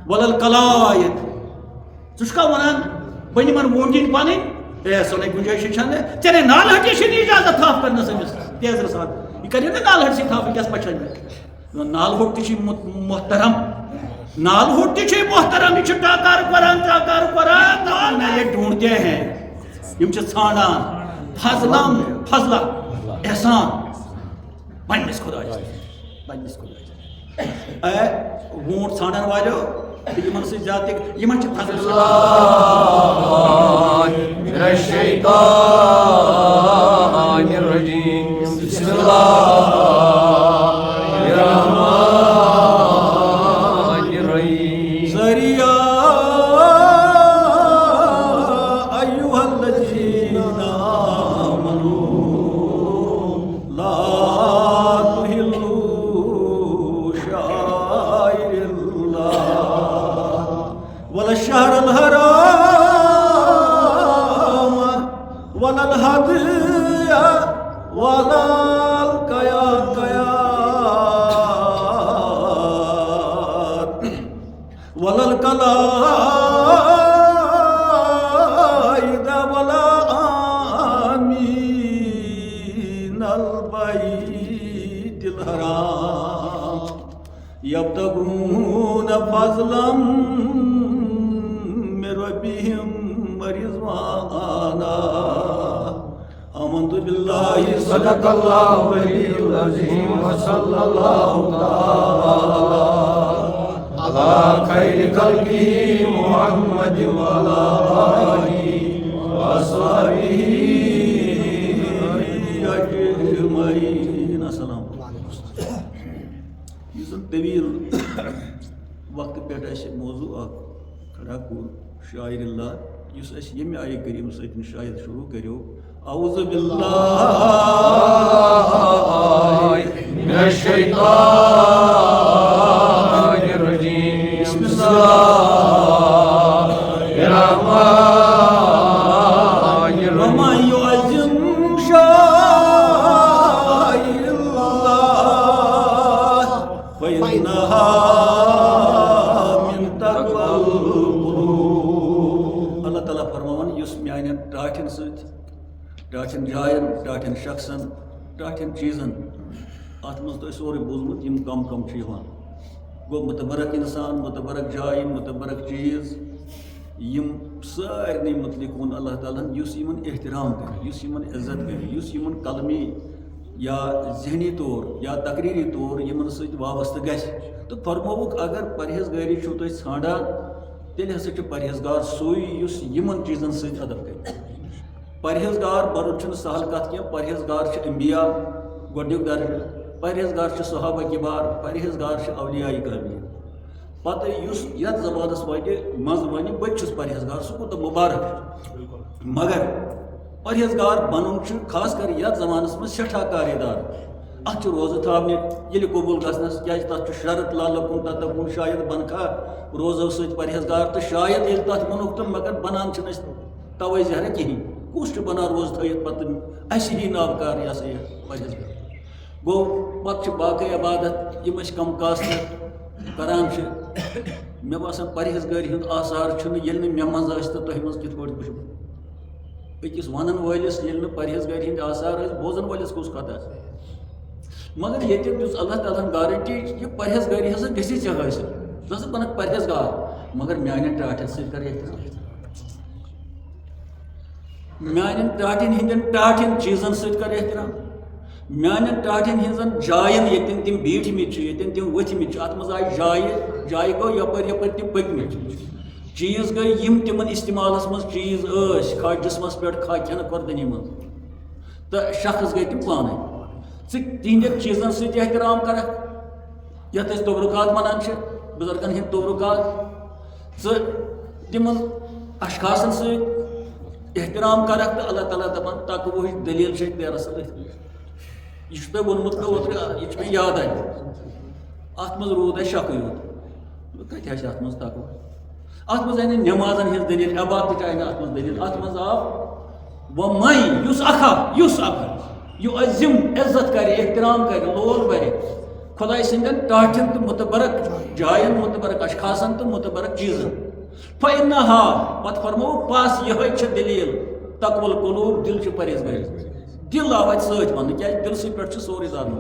ولل قلائد ژٕ ونان بہ نمن وونڈین پن اے سو گنجائش ٹھیک نال ہٹی اجازت تھاپ کرنس امس تیزر سان یہ کر نال ہٹ سی تھاپ ونکس پچھن نال ہوٹ تہ محترم نال ہوٹ تہ محترم یہ ٹاکار کران یہ ڈھونڈتے ہیں یم ژھانڈان فضلم فضلہ احسان پنس خدا وونٹ ژھانڈن والو یمن سی زیادہ یمن فضل من الشیطان الرجیم بسم اللہ الرحمن الرحیم سریا ایھا الذین آمنوا لا تحلوا شعائر اللہ ولا الشهر الحرام ولا الهدي ولا القيات ولا القلائد ولا آمين البيت الحرام يبتغون فضلا من ربهم ورضوانا آمنت بالله صدق اللہ العلی العظیم وصلی اللہ تعالی علی خیر خلقہ محمد وعلی آلہ وصحبہ اجمعین. السلام علیکم. یہ طویل وقت پہ موضوع کھڑا کور شاعر اللہ اس یم آیہ کریم ست شاید شروع کرو اعوذ باللہ من الشیطان الرجیم بسم اللہ الرحمن الرحیم ومن يعظم شعائر اللہ فإنها من تقوى القلوب. اللہ تعالیٰ فرمان یس میانین ٹاٹھن ست ٹاٹھن جائن ٹاٹھن شخصن ٹاٹھن چیزن ات مز تہ سورے بوزمت یم کم کم گو متبرک انسان متبرک جائیں متبرک چیز یم سارے متعلق ون اللہ تعالیٰ یس یمن احترام کر یس یمن عزت کر یس یمن قلمی یا ذہنی طور یا تقریری طور یمن ست وابستہ گژھِ تو فرموک اگر پرہیزگاری چھو تُہۍ ژھانڈان تیٚلہِ ہسا چھُ پرہیزگار سُے یُس یمن چیزن سۭتۍ ادب کرِ. پرہیزگار بنُن چھُنہٕ سہل کتھ کینٛہہ. پرہیزگار چھِ انبیا گۄڈنیُک درجہٕ، پرہیزگار چھِ صحابہ کبار، پرہیزگار چھِ اولیاء کرام. پتہٕ یُس یتھ زمانس واتہِ منٛزٕ ونہِ بہٕ تہِ چھُس پرہیزگار سُہ کوٗتاہ مُبارک چھُ. مگر پرہیزگار بنُن چھُ خاص کر یتھ زمانس منٛز سٮ۪ٹھاہ کاریدار. اتھ چھُ روزٕ تھاونہِ ییٚلہِ قبوٗل گژھنس کیازِ تتھ چھُ شرط لالکُن تتکُن شاید بنکھا روزو سۭتۍ پرہیزگار تہٕ شاید ییٚلہِ تتھ ووٚنُکھ تہٕ مگر بنان چھِنہٕ أسۍ توے زہرا کہیٖنۍ. کُس چھُ بنان روزٕ تھٲیِتھ پتہٕ اَسہِ ہی نابکار یہِ ہسا یہِ پرہیزگار. گوٚو پتہٕ چھِ باقٕے عبادت یِم أسۍ کم کاسٹ کران چھِ. مےٚ باسان پرہیزگٲری ہُنٛد آثار چھُنہٕ ییٚلہِ نہٕ مےٚ منٛز ٲسۍ تہٕ تۄہہِ منٛز کِتھ پٲٹھۍ وٕچھو. أکِس ونن وٲلِس ییٚلہِ نہٕ پرہیزگٲری ہٕنٛدۍ آثار ٲسۍ بوزن وٲلِس کُس کتھ آسہِ. مگر ییٚتہِ دِژ اللہ تعالیٰ ہن گارنٹی یہِ پرہیزگٲری ہسا گژھی ژےٚ حٲصِل. ژٕ ہسا بنکھ پرہیزگار مگر میانٮ۪ن ٹاٹھٮ۪ن سۭتۍ کر احترام. میانٮ۪ن ٹاٹھٮ۪ن ہٕنٛدٮ۪ن ٹاٹھٮ۪ن چیٖزن سۭتۍ کر احترام. میانٮ۪ن ٹاٹھٮ۪ن ہٕنٛزن جاین ییٚتٮ۪ن تِم بیٖٹھمٕتۍ چھِ ییٚتٮ۪ن تِم ؤتھمٕتۍ چھِ اتھ منٛز آیہِ جایہِ گوٚو یپٲرۍ یپٲرۍ تِم پٔکمٕتۍ چھِ. چیٖز گٔے یِم تِمن استعمالس منٛز چیٖز ٲسۍ کھا جسمس پٮ۪ٹھ کھا کھٮ۪نہٕ خۄردنی منٛز تہٕ شخص گٔے تِم پانے. ژٕ تِہنٛدٮ۪ن چیٖزن سۭتۍ احترام کرکھ یتھ أسۍ تبرُکات ونان چھِ بُزرگن ہٕنٛدۍ تبرُکات. ژٕ تِمن اشخاصن سۭتۍ احترام کرکھ تہٕ اللہ تعالیٰ دپان تقوہٕچ دلیٖل چھِ نیرس أتھۍ. یہ تۄہہِ ووٚنمُت مےٚ اوترٕ یہِ چھُ مےٚ یاد آمُت. اتھ منٛز روٗد اَسہِ شکٕے یوت کتہِ آسہِ اتھ منٛز تقوہ. اتھ منٛز آیہِ نہٕ نٮ۪مازن ہٕنٛز دلیٖل عبادتٕچ آیہِ نہٕ اتھ منٛز دلیٖل. اتھ منٛز آو وۄنۍ یُس اکھا یہِ عظم عزت کرِ احترام کرِ لول برِ خۄداے سٕنٛدٮ۪ن ٹاٹھٮ۪ن تہٕ متبرک جائن متبرک اشخاصن تو متبرک چیزن فإنها پت فرمو پاس یہ دلیل تقوی القلوب دل چھ پرہیزگاری دل آو ات ست ون کیا دل سی پہ سوری زان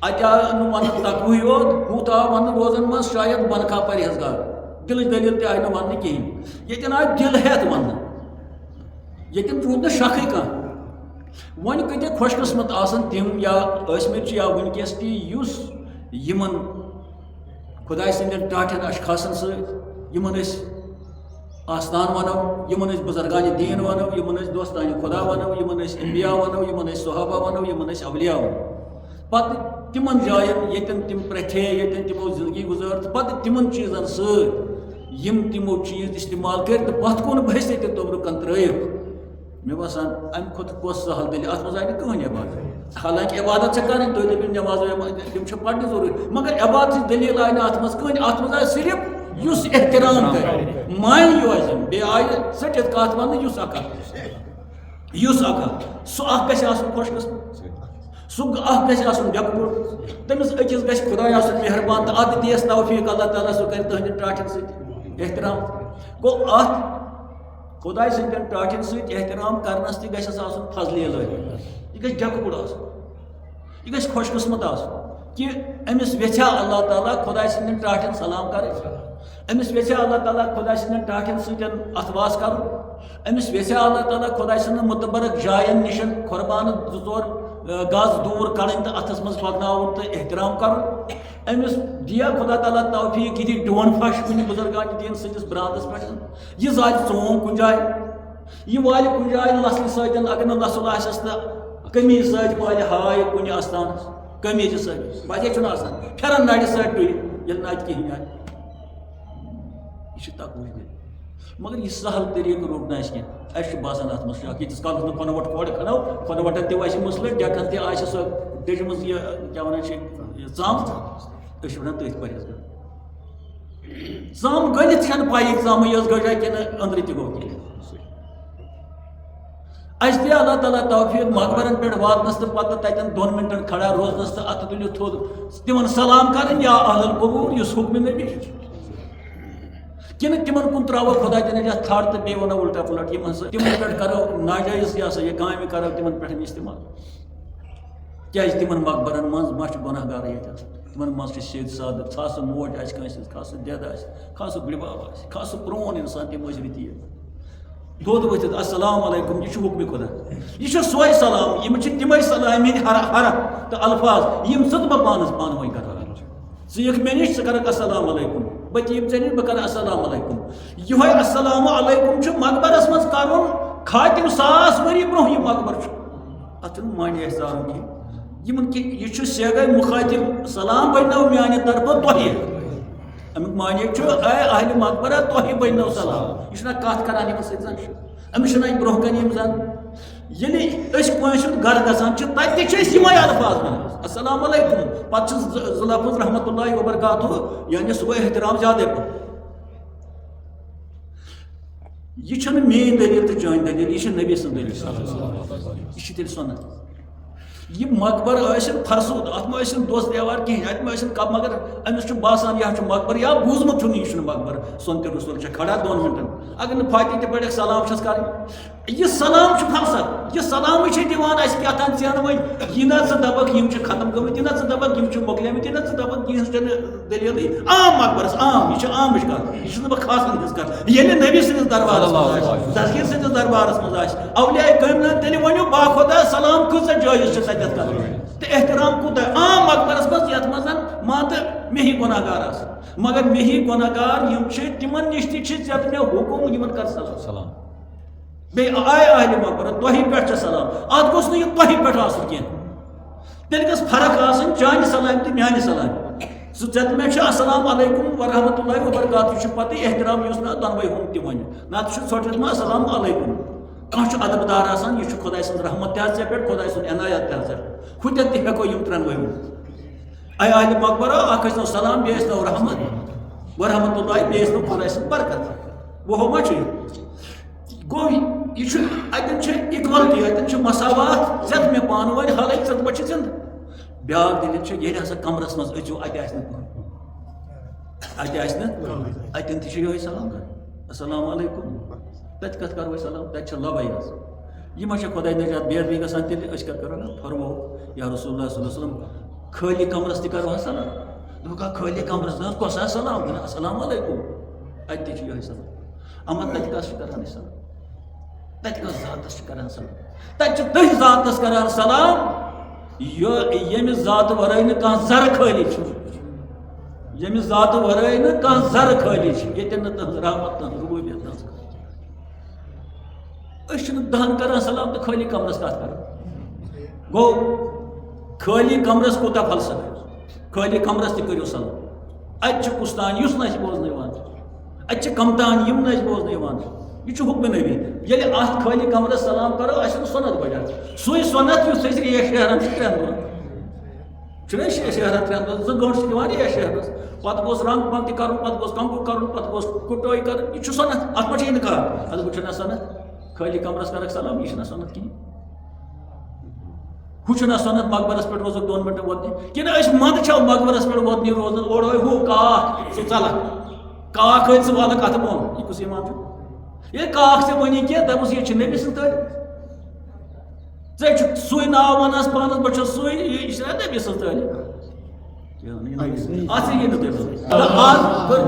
ات آو ون تقوی یوت ہوت آو ون روزن من شاید بنکھا پرہیزگار دل دلیل تہ آئی ون کہین یتن آو دل ہیت ون یتن روٗد نہٕ شکھٕے کانٛہہ وۄنۍ کۭتیاہ خوش قسمت آسن تِم یا ٲسمٕتۍ یا وٕنکیٚس تہِ یُس یِمن خۄداے سٕنٛدٮ۪ن ٹاٹھٮ۪ن اشخاصن سۭتۍ یِمن أسۍ آستان ونو یِمن أسۍ بُزرگانہِ دیٖن ونو یِمن أسۍ دوستانہِ خۄدا ونو یِمن أسۍ انبیا ونو یِمن أسۍ صحابہ ونو یِمن أسۍ اولیاء ونو پتہٕ تِمن جاین ییٚتٮ۪ن تِم پرٛتھے ییٚتٮ۪ن تِمو زندگی گُزٲر تہٕ پتہٕ تِمن چیٖزن سۭتۍ یِم تِمو چیٖز استعمال کٔرۍ تہٕ پتھ کُن بٔسۍ تہِ توٚبرُک کن ترٲیِتھ مےٚ باسان امہِ کھۄتہٕ کۄس سہل دٔلیٖل اتھ منٛز آیہِ نہٕ کٕہٕنۍ عبادت حالانکہِ عبادت چھےٚ کَرٕنۍ تُہۍ دٔپِو نٮ۪ماز تِم چھِ پرنہِ ضروٗری مگر عبادتٕچ دٔلیٖل آیہِ نہٕ اتھ منٛز کٕہٕنۍ اتھ منٛز آیہِ صرف یُس احترام کرِ مانہِ یوزِ بیٚیہِ آیہِ ژٔٹِتھ کتھ وننہٕ یُس اکھ سُہ اکھ گژھِ آسُن خۄش قسمت سُہ اکھ گژھِ آسُن بیٚکوُر تٔمِس أکِس گژھِ خۄداے آسُن مہربان تہٕ ادٕ دِیَس توفیٖق اللہ تعالیٰ سُہ کرِ تٕہٕنٛدٮ۪ن ٹاٹھٮ۪ن سۭتۍ احترام گوٚو اتھ خۄداے سٕنٛدٮ۪ن ٹاٹھٮ۪ن سۭتۍ احترام کرنس تہِ گژھٮ۪س آسُن فضلہِ الہی یہِ گژھِ بیٚکوُر آسُن یہِ گژھِ خۄش قسمت آسُن کہ أمِس ویٚژھیا اللہ تعالیٰ خۄداے سٕنٛدٮ۪ن ٹاٹھٮ۪ن سلام کرٕنۍ أمِس ویٚژھیا اللہ تعالیٰ خۄداے سٕنٛدٮ۪ن ٹاٹھٮ۪ن سۭتۍ اتھواس کرُن أمِس ویٚژھیا اللہ تعالیٰ خۄداے سٕنٛدٮ۪ن متبرک جاین نِش قۄربانہٕ 2-4 گز دوٗر کڑٕنۍ تہٕ اتھس منٛز پکناوُن تہٕ احترام کرُن أمِس دِیا خۄدا تعالیٰ توفیٖق یہِ دِ ڈوٗن پھش کُنہِ بُزرگانہِ دیٖن سٕنٛدِس برانٛدس پٮ۪ٹھ یہِ زالہِ ژوٗنٛگ کُنہِ جایہِ یہِ والہِ کُنہِ جایہِ لژھلہِ سۭتۍ اگر نہٕ لژھُل آسٮ۪س تہٕ قمیٖض سۭتۍ والہِ ہاے کُنہِ آستانس قمیٖضہِ سۭتۍ وتھے چھُنہٕ آسان پھیرن نرِ سۭتۍ ٹُوِتھ ییٚلہِ نہٕ اتہِ کِہیٖنۍ آسہِ یہِ چھِ تقوی دِل مگر یہِ سہل طریٖقہٕ روٚٹ نہٕ اَسہِ کینٛہہ اَسہِ چھُ باسان اتھ منٛز چھُ اکھ ییٖتِس کالس نہٕ کھۄنہٕ وۄٹھ کھۄڑ کھنو کھۄنہٕ وۄٹن تہِ وسہِ مٕسلہٕ ڈٮ۪کن تہِ آسہِ سۄ دٔجمٕژ یہِ کیٛاہ ونان چھِ ژم أسۍ چھِ ونان تٔتھۍ پرہیزگار ژم گٔلِتھ چھنہٕ پایی ژمٕے یٲژ گٔجا کِنہٕ أنٛدرٕ تہِ گوٚو کینٛہہ اَسہِ دِ اللہ تعالیٰ توفیٖق مقبرن پٮ۪ٹھ واتنس تہٕ پتہٕ تتٮ۪ن 2 مِنٹن کھڑا روزنس تہٕ اتھٕ تُلِتھ تھوٚد تِمن سلام کرٕنۍ یا اہل القبوٗر یُس حُکمِ نبی چھُ کنہٕ تِمن کُن تراوو خۄدا دِ نجات تھر تہٕ بیٚیہِ ونو الٹا پلٹ یِمن سۭتۍ تِمن پٮ۪ٹھ کرو ناجٲیز یہِ ہسا یہِ کامہِ کرو تِمن پٮ۪ٹھ استعمال کیازِ تِمن مقبرن منٛز ما چھُ گۄناہ گار ییٚتٮ۪ن تِمن منٛز چھِ سیٚد سادٕ خاص سُہ موج آسہِ کٲنٛسہِ خاص سُہ دٮ۪د آسہِ خاص سُہ بٕڈِبب آسہِ خاص سُہ پرون انسان تِم ٲسۍ رٔتی دۄد ؤتھِتھ السلام علیکُم یہِ چھُ حُکمہِ خۄدا یہِ چھُ سۄے سلام یِم چھِ تِمے سلام ہٕنٛدۍ حرف تہٕ الفاظ یِم ژٕ تہٕ بہٕ پانس پانہٕ ؤنۍ کران ژٕ یِکھ مےٚ نِش ژٕ کرکھ السلام علیکُم بہٕ تہِ یِم ژےٚ نِش بہٕ کرٕ السلام علیکُم یِہوے السلام علیکُم چھُ مقبرس منٛز کرُن خاتِم 1000 ؤری برونٛہہ یہِ مقبر چھُ اتھ چھُنہٕ معنی اَسہِ زانُن کینٛہہ یِمن کہِ یہِ چھُ سیگے مُخٲطِب سلام بنیو میانہِ طرفہٕ تۄہہِ امیُک معنی چھُ اے اہلِ مقبرہ تۄہہِ بنیو سلام یہِ چھُنہ کتھ کران یِمن سۭتۍ زن چھُ أمِس چھُنہ برونٛہہ کَنہِ یِم زن ییٚلہِ أسۍ کٲنٛسہِ ہُنٛد گرٕ گژھان چھِ تتہِ تہِ چھِ أسۍ یِمے الفاظ ونان السلام علیکُم پتہٕ چھِ 2 لفظ رحمتہ اللہ وبرکاتہ یعنی سُہ گوٚو احترام زیادَے پہن یہِ چھنہٕ میٲنۍ دٔلیٖل تہٕ چٲنۍ دٔلیٖل یہِ چھِ نبی سٕنٛز دٔلیٖل یہِ چھِ تیٚلہِ سۄنت یہِ مقبر ٲسِن فرسوٗد اتھ ما ٲسِن دوس دیوار کِہینۍ اتہِ ما ٲسِن کپ مگر أمِس چھُ باسان یہِ چھُ مقبر یا بوٗزمُت چھُنہٕ یہِ چھُنہٕ مقبر سۄنتہِ رسول چھِ کھڑا 2 مِنٹن اگر نہٕ فاتح تہِ پڑٮ۪کھ سلام چھس کرٕنۍ یہِ سلام چھُ فرسد یہِ سلامٕے چھِ دِوان اَسہِ کیٛاہ تام ژینہٕ وۄنۍ یہِ نہ ژٕ دپکھ یِم چھِ ختم گٔمٕتۍ یہِ نہ ژٕ دپکھ یِم چھِ مۄکلیمٕتۍ یہِ نہ ژٕ دپکھ یِہٕنٛز چھنہٕ دٔلیٖلٕے عام مقبرس عام یہِ چھِ عامٕچ کتھ یہِ چھُس نہٕ بہٕ خاصن ہٕنٛز کتھ ییٚلہِ نبی سٕنٛدِس دربارس منٛز آسہِ دسگیٖر سٕنٛدِس دربارس منٛز آسہِ اولیاء کٲمِلن تیٚلہِ ؤنِو باخۄدا سلام کۭژاہ جٲیز چھِ تتٮ۪تھ کرٕنۍ تہٕ احترام کوٗتاہ عام مقبرس منٛز یتھ منٛز مان تہٕ مےٚ ہی گۄناہ گار آسان مگر مےٚ ہی گۄناہ گار یِم چھِ تِمن نِش تہِ چھِ ژےٚ مےٚ حُکُم یِمن کر سلام بیٚیہِ آے اہلِ مقبرہ تۄہہِ پٮ۪ٹھ چھِ سلام اتھ گوٚژھ نہٕ یہِ تۄہہِ پٮ۪ٹھ آسُن کینٛہہ تیٚلہِ گٔژھ فرق آسٕنۍ چانہِ سلامہِ تہٕ میانہِ سلامہِ سُہ ژےٚ مےٚ چھُ السلام علیکُم ورحمتہ اللہ وبرکاتہ چھُ پتہٕ احترام یُس مےٚ دۄنوے ہُنٛد تہِ ونہِ نتہٕ چھُ ژھۄٹھِتھ ما السلام علیکُم کانٛہہ چھُ ادب دار آسان یہِ چھُ خۄداے سٕنٛز رحمت تہِ حظ ژےٚ پٮ۪ٹھ خۄداے سُنٛد عنایت تہِ حظ ژےٚ پٮ۪ٹھ ہُتٮ۪ن تہِ ہٮ۪کو یِم 3 ؤنِتھ اے اہلِ مقبرہ اکھ ٲسۍنو سلام بیٚیہِ ٲسۍنو رحمت ورحمتہ اللہ بیٚیہِ ٲسۍنو خۄداے سٕنٛز برکت وۄنۍ ما چھُ یہِ گوٚو یہِ چھُ اتٮ۪ن چھِ اِکوَلٹی اتٮ۪ن چھُ مساوات ژےٚ تہٕ مےٚ پانہٕ ؤنۍ حالانکہِ ژٕ تہٕ بہٕ چھِ زِندٕ بیٛاکھ دٔلیٖل چھِ ییٚلہِ ہسا کمرس منٛز أژِو اتہِ آسہِ نہٕ کٕہٕنۍ اتہ اتن تہ یہ سلام کر السلام علیکم تت کت کرو سلام تت لبے حظ یہ ما خدا نجات بے ادبی گژھان تیل اس کرو نا فرمو یا رسول اللہ صلی اللہ علیہ وسلم خالی کمرس تہ کرو سلام دکا خالی کمرس کس سلام السلام علیکم اتہ یہ سلام اما تت کس کران سلام تت کس ذاتس کران سلام تت تھی ذاتس کران سلام یم ذات ورائے کھانا زر خالی یم ذات ورائے کھانا زر خالی یہ تہذ رحمت تہذ ربوبیت دہن کران سلام تو خالی کمرس کت کر گو خالی کمرس کوتا فلسفہ خالی کمرس تہ کرو سلام اتہ کستان اس نش بوزن اتہ کمتان یم نش بوزن یہ حکم نبی یل ات خالی کمرس سلام کرو سنت بجا سوئی سنت اس شہرن ترین دن چھ شہرن ترین دن 2 گنٹ دِوان شہرس پتہ گوس رنگ پنگ تہ کرن پتہ گوس کنکو کرن پتہ گوس کٹوئی کرن یہ سنت ات پہ انکار ادب چھ سنت خالی کمرس کرک سلام یہ سنت کہیں ہو سنت مقبرس پہ روز 2 منٹ ووتنی کہ مند چھو مقبرس پہ ووتنی روزان اوڑ ہو کاک سہ ژلک کاک ہتھ ژٕ والک اتھ بون یہ کس ایمان چھُ یہ کاک ژے ونی کی دپس یہ نبی سن تعلیم ژے سوئی ناو ونس پانس بہ چھس سوئی یہ نبی سن تعلیم آج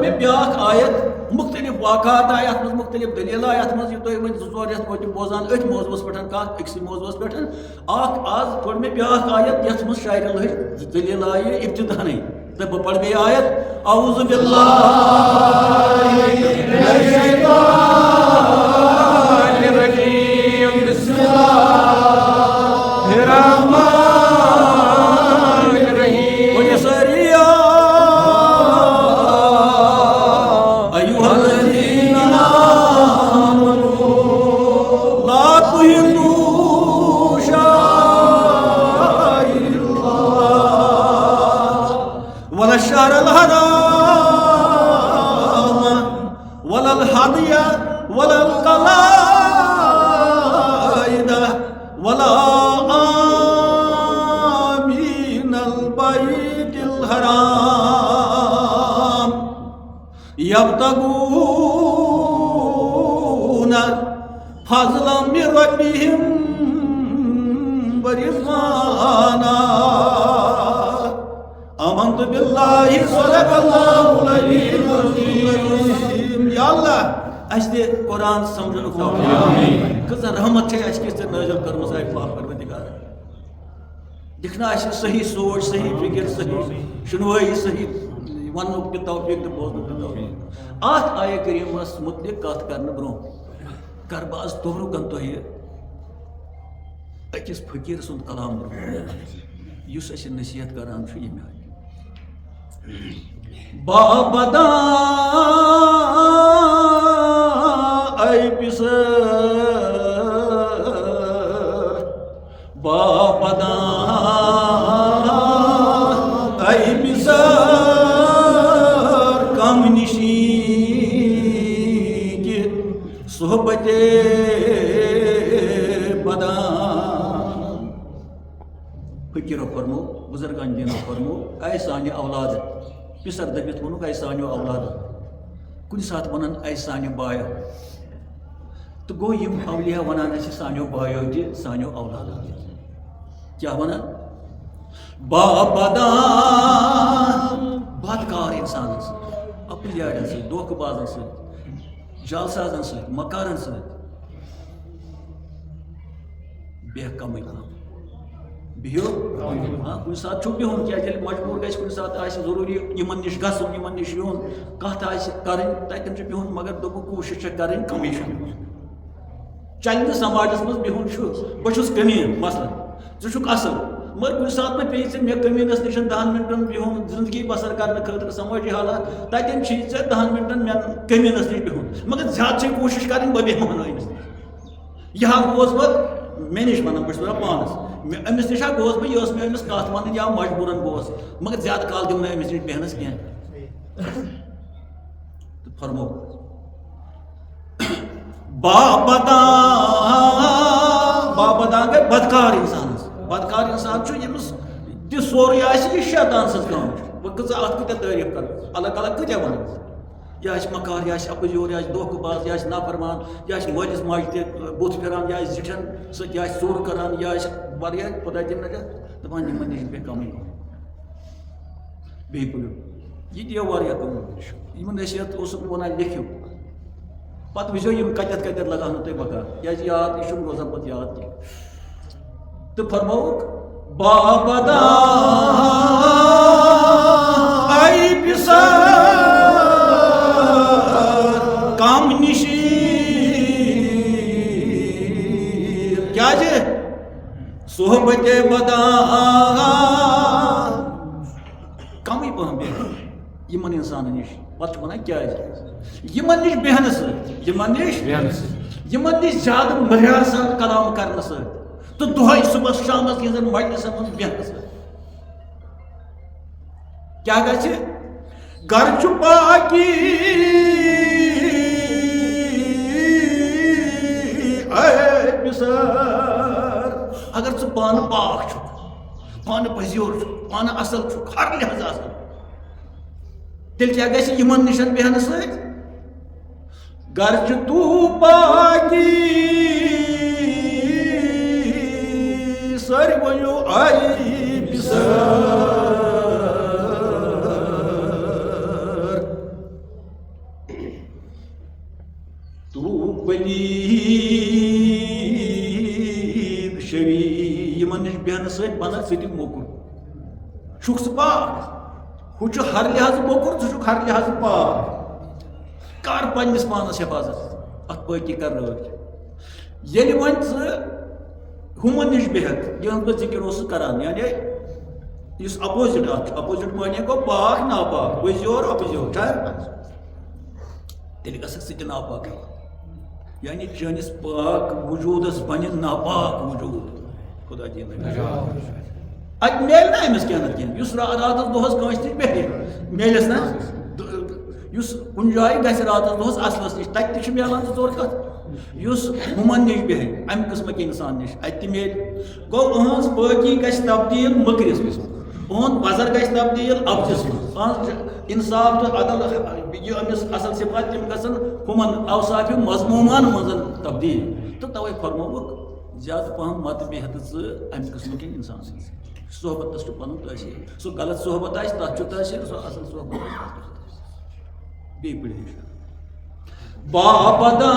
میں بیاکھ آیت مختلف واقعات آئے ات من مختلف دلیل آئے ات من یہ تھی ون 2 رٮ۪تھ وٲتِو بوزان اتھ موضوعس پہ کت أکسٕے موضوعس پہ آز پٔر مےٚ بیاکھ آیت یتھ منٛز شاعرن لٔج دلیل آیہِ ابتدانے تہٕ بہٕ پرٕ بیٚیہِ آیت اعوذ باللہ من الشیطان الرجیم بسم اللہ الرحمن الرحیم الشهر الحرام ولا الهدي ولا القلائد ولا آمين البيت الحرام يبتغون فضلا من ربهم ورضوانا آمنت باللہ صدق اللہ العلی العظیم یا اللہ اس دے قرآن سمجھن توفیق کزا رحمت ہے اس کے نازل کرمس ہے پاک پروردگار دکھنا اس صحیح سوچ صحیح فکر صحیح شنوائی صحیح ونو کی توفیق تو بوزن کی توفیق آت آئے کریم اس متعلق کات کرنے برو کرباز دوبرو کن تو یہ اکس فقیر سند کلام برو یس اس نصیحت کران چھو یہ میں بابدا ای پسر بابدا ای پسر کم نشی کی صحبت بدان فکر فرمو بزرگان دین فرمو اے سانی اولاد پسر دبت ونک اے سانیو اولاد کن سات ونان اے سانیو بایا تو گو یم اولیاء ونان اسی سانیو بایو دی سانیو اولاد کیا ونان بابدان بدکار انسان اپنی یارن سے دوک بازن سے جالسازن سے مکارن سے بے کمی بہو ہاں کن سات چھو بہن کیا مجبور گھس کن سات آس ضروری یمن نش گھن یمن نش یون کت آس کرن تتن چھ بہن مگر دب کوشش کرن کمی چلہ سماجس مز بہن بہس کمین مثلا ژھک اصل مگر کن سات میں پی مے کمینس نش 10 منٹن بہن زندگی بسر کرنے خاطر سماجی حالات تتن چھ 10 منٹن مے کمینس نش بہن مگر زیادہ چھ کوشش کرن بہ بیہمن أمس یہ گوس بہ مے نش ونان بہس ونان پانس امس نشا گوس بہ یہ مے امس کت ون یا مجبورن گوس مگر زیادہ کال دم امس نش بیہنس کی فرمو بابدان گئی بدکار انسان بدکار انسان چھ یمس تہ سوری آسہ یہ شیطان سز کام وہ کۭژاہ اَتھ کۭتیاہ تعریٖف کَرو اللہ تعالیٰ کۭتیاہ وَنو یہِ آسہِ مکار یہِ آسہِ اَپُزیور یہِ آسہِ دھوکہٕ باز یہِ آسہِ نافرمان یہِ آسہِ مٲلِس ماجہِ تہِ بُتھ پھِران یہِ آسہِ زِٹھٮ۪ن سۭتۍ یہِ آسہِ ژوٗر کَران یہِ آسہِ واریاہ خۄدا دِیِن نجات دَپان یِمن نِش بیٚیہِ کَمٕے بیٚیہِ پٔرِو یہِ تہِ واریاہ کَم یِمن نصیحت اوسُکھ بہٕ وَنان لیکھِو پَتہٕ وٕچھو یِم کَتٮ۪تھ کَتٮ۪تھ لگاونو تۄہہِ بکار کیٛازِ یاد یہِ چھُنہٕ روزان پَتہٕ یاد کینٛہہ تہٕ فرمووُکھ بابدا آی پِسر کم نِشی کیٛازِ صحبتِ بدان کمٕے پہم بیٚہن یِمن اِنسانن نِش پتہٕ چھُ وَنان کیٛازِ یِمن نِش بیٚہنہٕ سۭتۍ یِمن نِش زیادٕ مٔرِیار سان کلام کرنہٕ سۭتۍ تہٕ دۄہے صُبحس شامس یِہنٛزن مجلسن منٛز بیٚہنہٕ سۭتۍ کیٛاہ گژھِ گرٕ چھُ پاکی اے بِسر اگر ژٕ پانہٕ پاک چھُکھ پانہٕ پٔزیور چھُکھ پانہٕ اصل چھُکھ ہر لحاظ اصل تیٚلہِ کیٛاہ گژھِ یِمن نِش بیٚہنہٕ سۭتۍ گرٕ چھُ توٗ پاکی سٲری ؤنِو اے بِسر یِمن نِش بیٚہنہٕ سۭتۍ بنکھ ژٕ تہِ موٚکُر چھُکھ ژٕ پاک ہُہ چھُ ہر لحاظ موٚکُر ژٕ چھُکھ ہر لحاظ پاک کر پننِس پانس حفاظت اتھ پٲکی کر رٲچھ ییٚلہِ وۄنۍ ژٕ ہُمن نِش بیٚہکھ یِہُنٛد بہٕ ذِکر اوسُس کران یعنی یُس اپوزِٹ اکھ چھُ اپوزِٹ معنی گوٚو پاک ناپاک پٔزیور اپوزیور تیٚلہِ گژھکھ ژٕ تہِ ناپاک یعنی چٲنِس پاک وجوٗدس بنہِ ناپاک وجوٗد خۄدا دِیِن اَتہِ میلہِ نہٕ أمِس کینٛہہ نتہٕ کینٛہہ یُس راتس دۄہس کٲنٛسہِ نِش بیٚہہِ میلٮ۪س نا یُس کُنہِ جایہِ گژھِ راتس دۄہس اصلس نِش تتہِ تہِ چھِ میلان زٕ ژور کتھ یُس ہُمن نِش بیٚہہِ امہِ قٕسمٕکۍ اِنسان نِش اَتہِ تہِ میلہِ گوٚو أہٕنٛز پٲکی گژھِ تبدیٖل مٔکرِس منٛز اُہُنٛد پزر گژھِ تبدیٖل اپزِس منٛز أہٕنٛز اِنصاف تہٕ عدل یہِ أمِس اصل صفات تِم گژھن ہُمن اوصافہِ مضموٗمان منٛز تبدیٖل تہٕ توے فرمووُکھ زیادٕ پہم مت بیٚہتہٕ ژٕ امہِ قٕسمٕکۍ اِنسان سٕنٛز صحبتس چھُ پنُن تٲثیٖر سُہ غلط صحبت آسہِ تتھ چھُ تٲثیٖر سُہ اصل صحبت آسہِ تتھ چھُ تٲثیٖر بیٚیہِ پٔرِو بابدا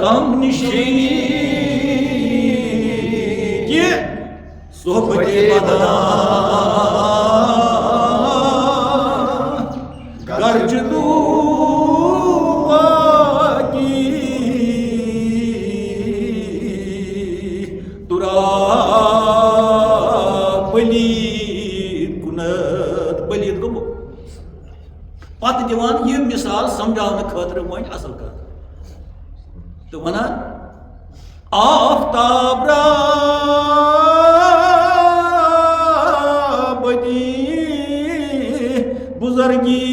کم نِشی کہِ صحبتِ بدان گرچ توٗ پاکی تُرا پلیٖد کُنتھ پلیٖد گوٚو پتہٕ دِوان یہِ مِثال سمجھاونہٕ خٲطرٕ وۄنۍ اصل کتھ تہٕ ونان آفتاب بُزرگی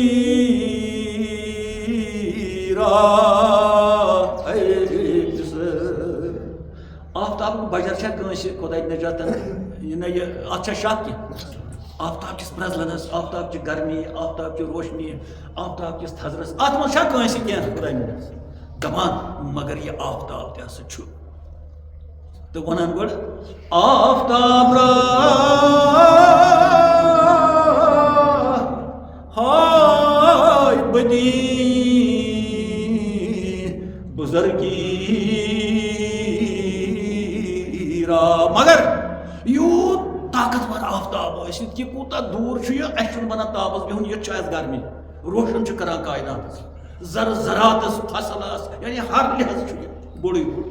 آفتاب بجر چھا کٲنٛسہِ خۄدا دِیِن نجات یہِ نہ یہِ اتھ چھا شک کینٛہہ آفتاب کِس پرٛزلنس آفتاب چہِ گرمی آفتاب چہِ روشنی آفتاب کِس تھزرس اتھ منٛز چھا کٲنٛسہِ کینٛہہ خۄدا دِیِن دپان مگر یہِ آفتاب تہِ ہسا چھُ تہٕ ونان گۄڈٕ آفتاب ہاے بدی بُزرگی مگر یوٗت طاقتور آفتاب ٲسِتھ یہِ کوٗتاہ دوٗر چھُ یہِ اَسہِ چھُنہٕ بنان تاپس بِہُن ییٚتہِ چھُ اَسہِ گرمی روشن چھُ کران کایناتس زر زراتس فصلس یعنی ہر لحاظ چھُ یہِ بوٚڑٕے بوٚڑ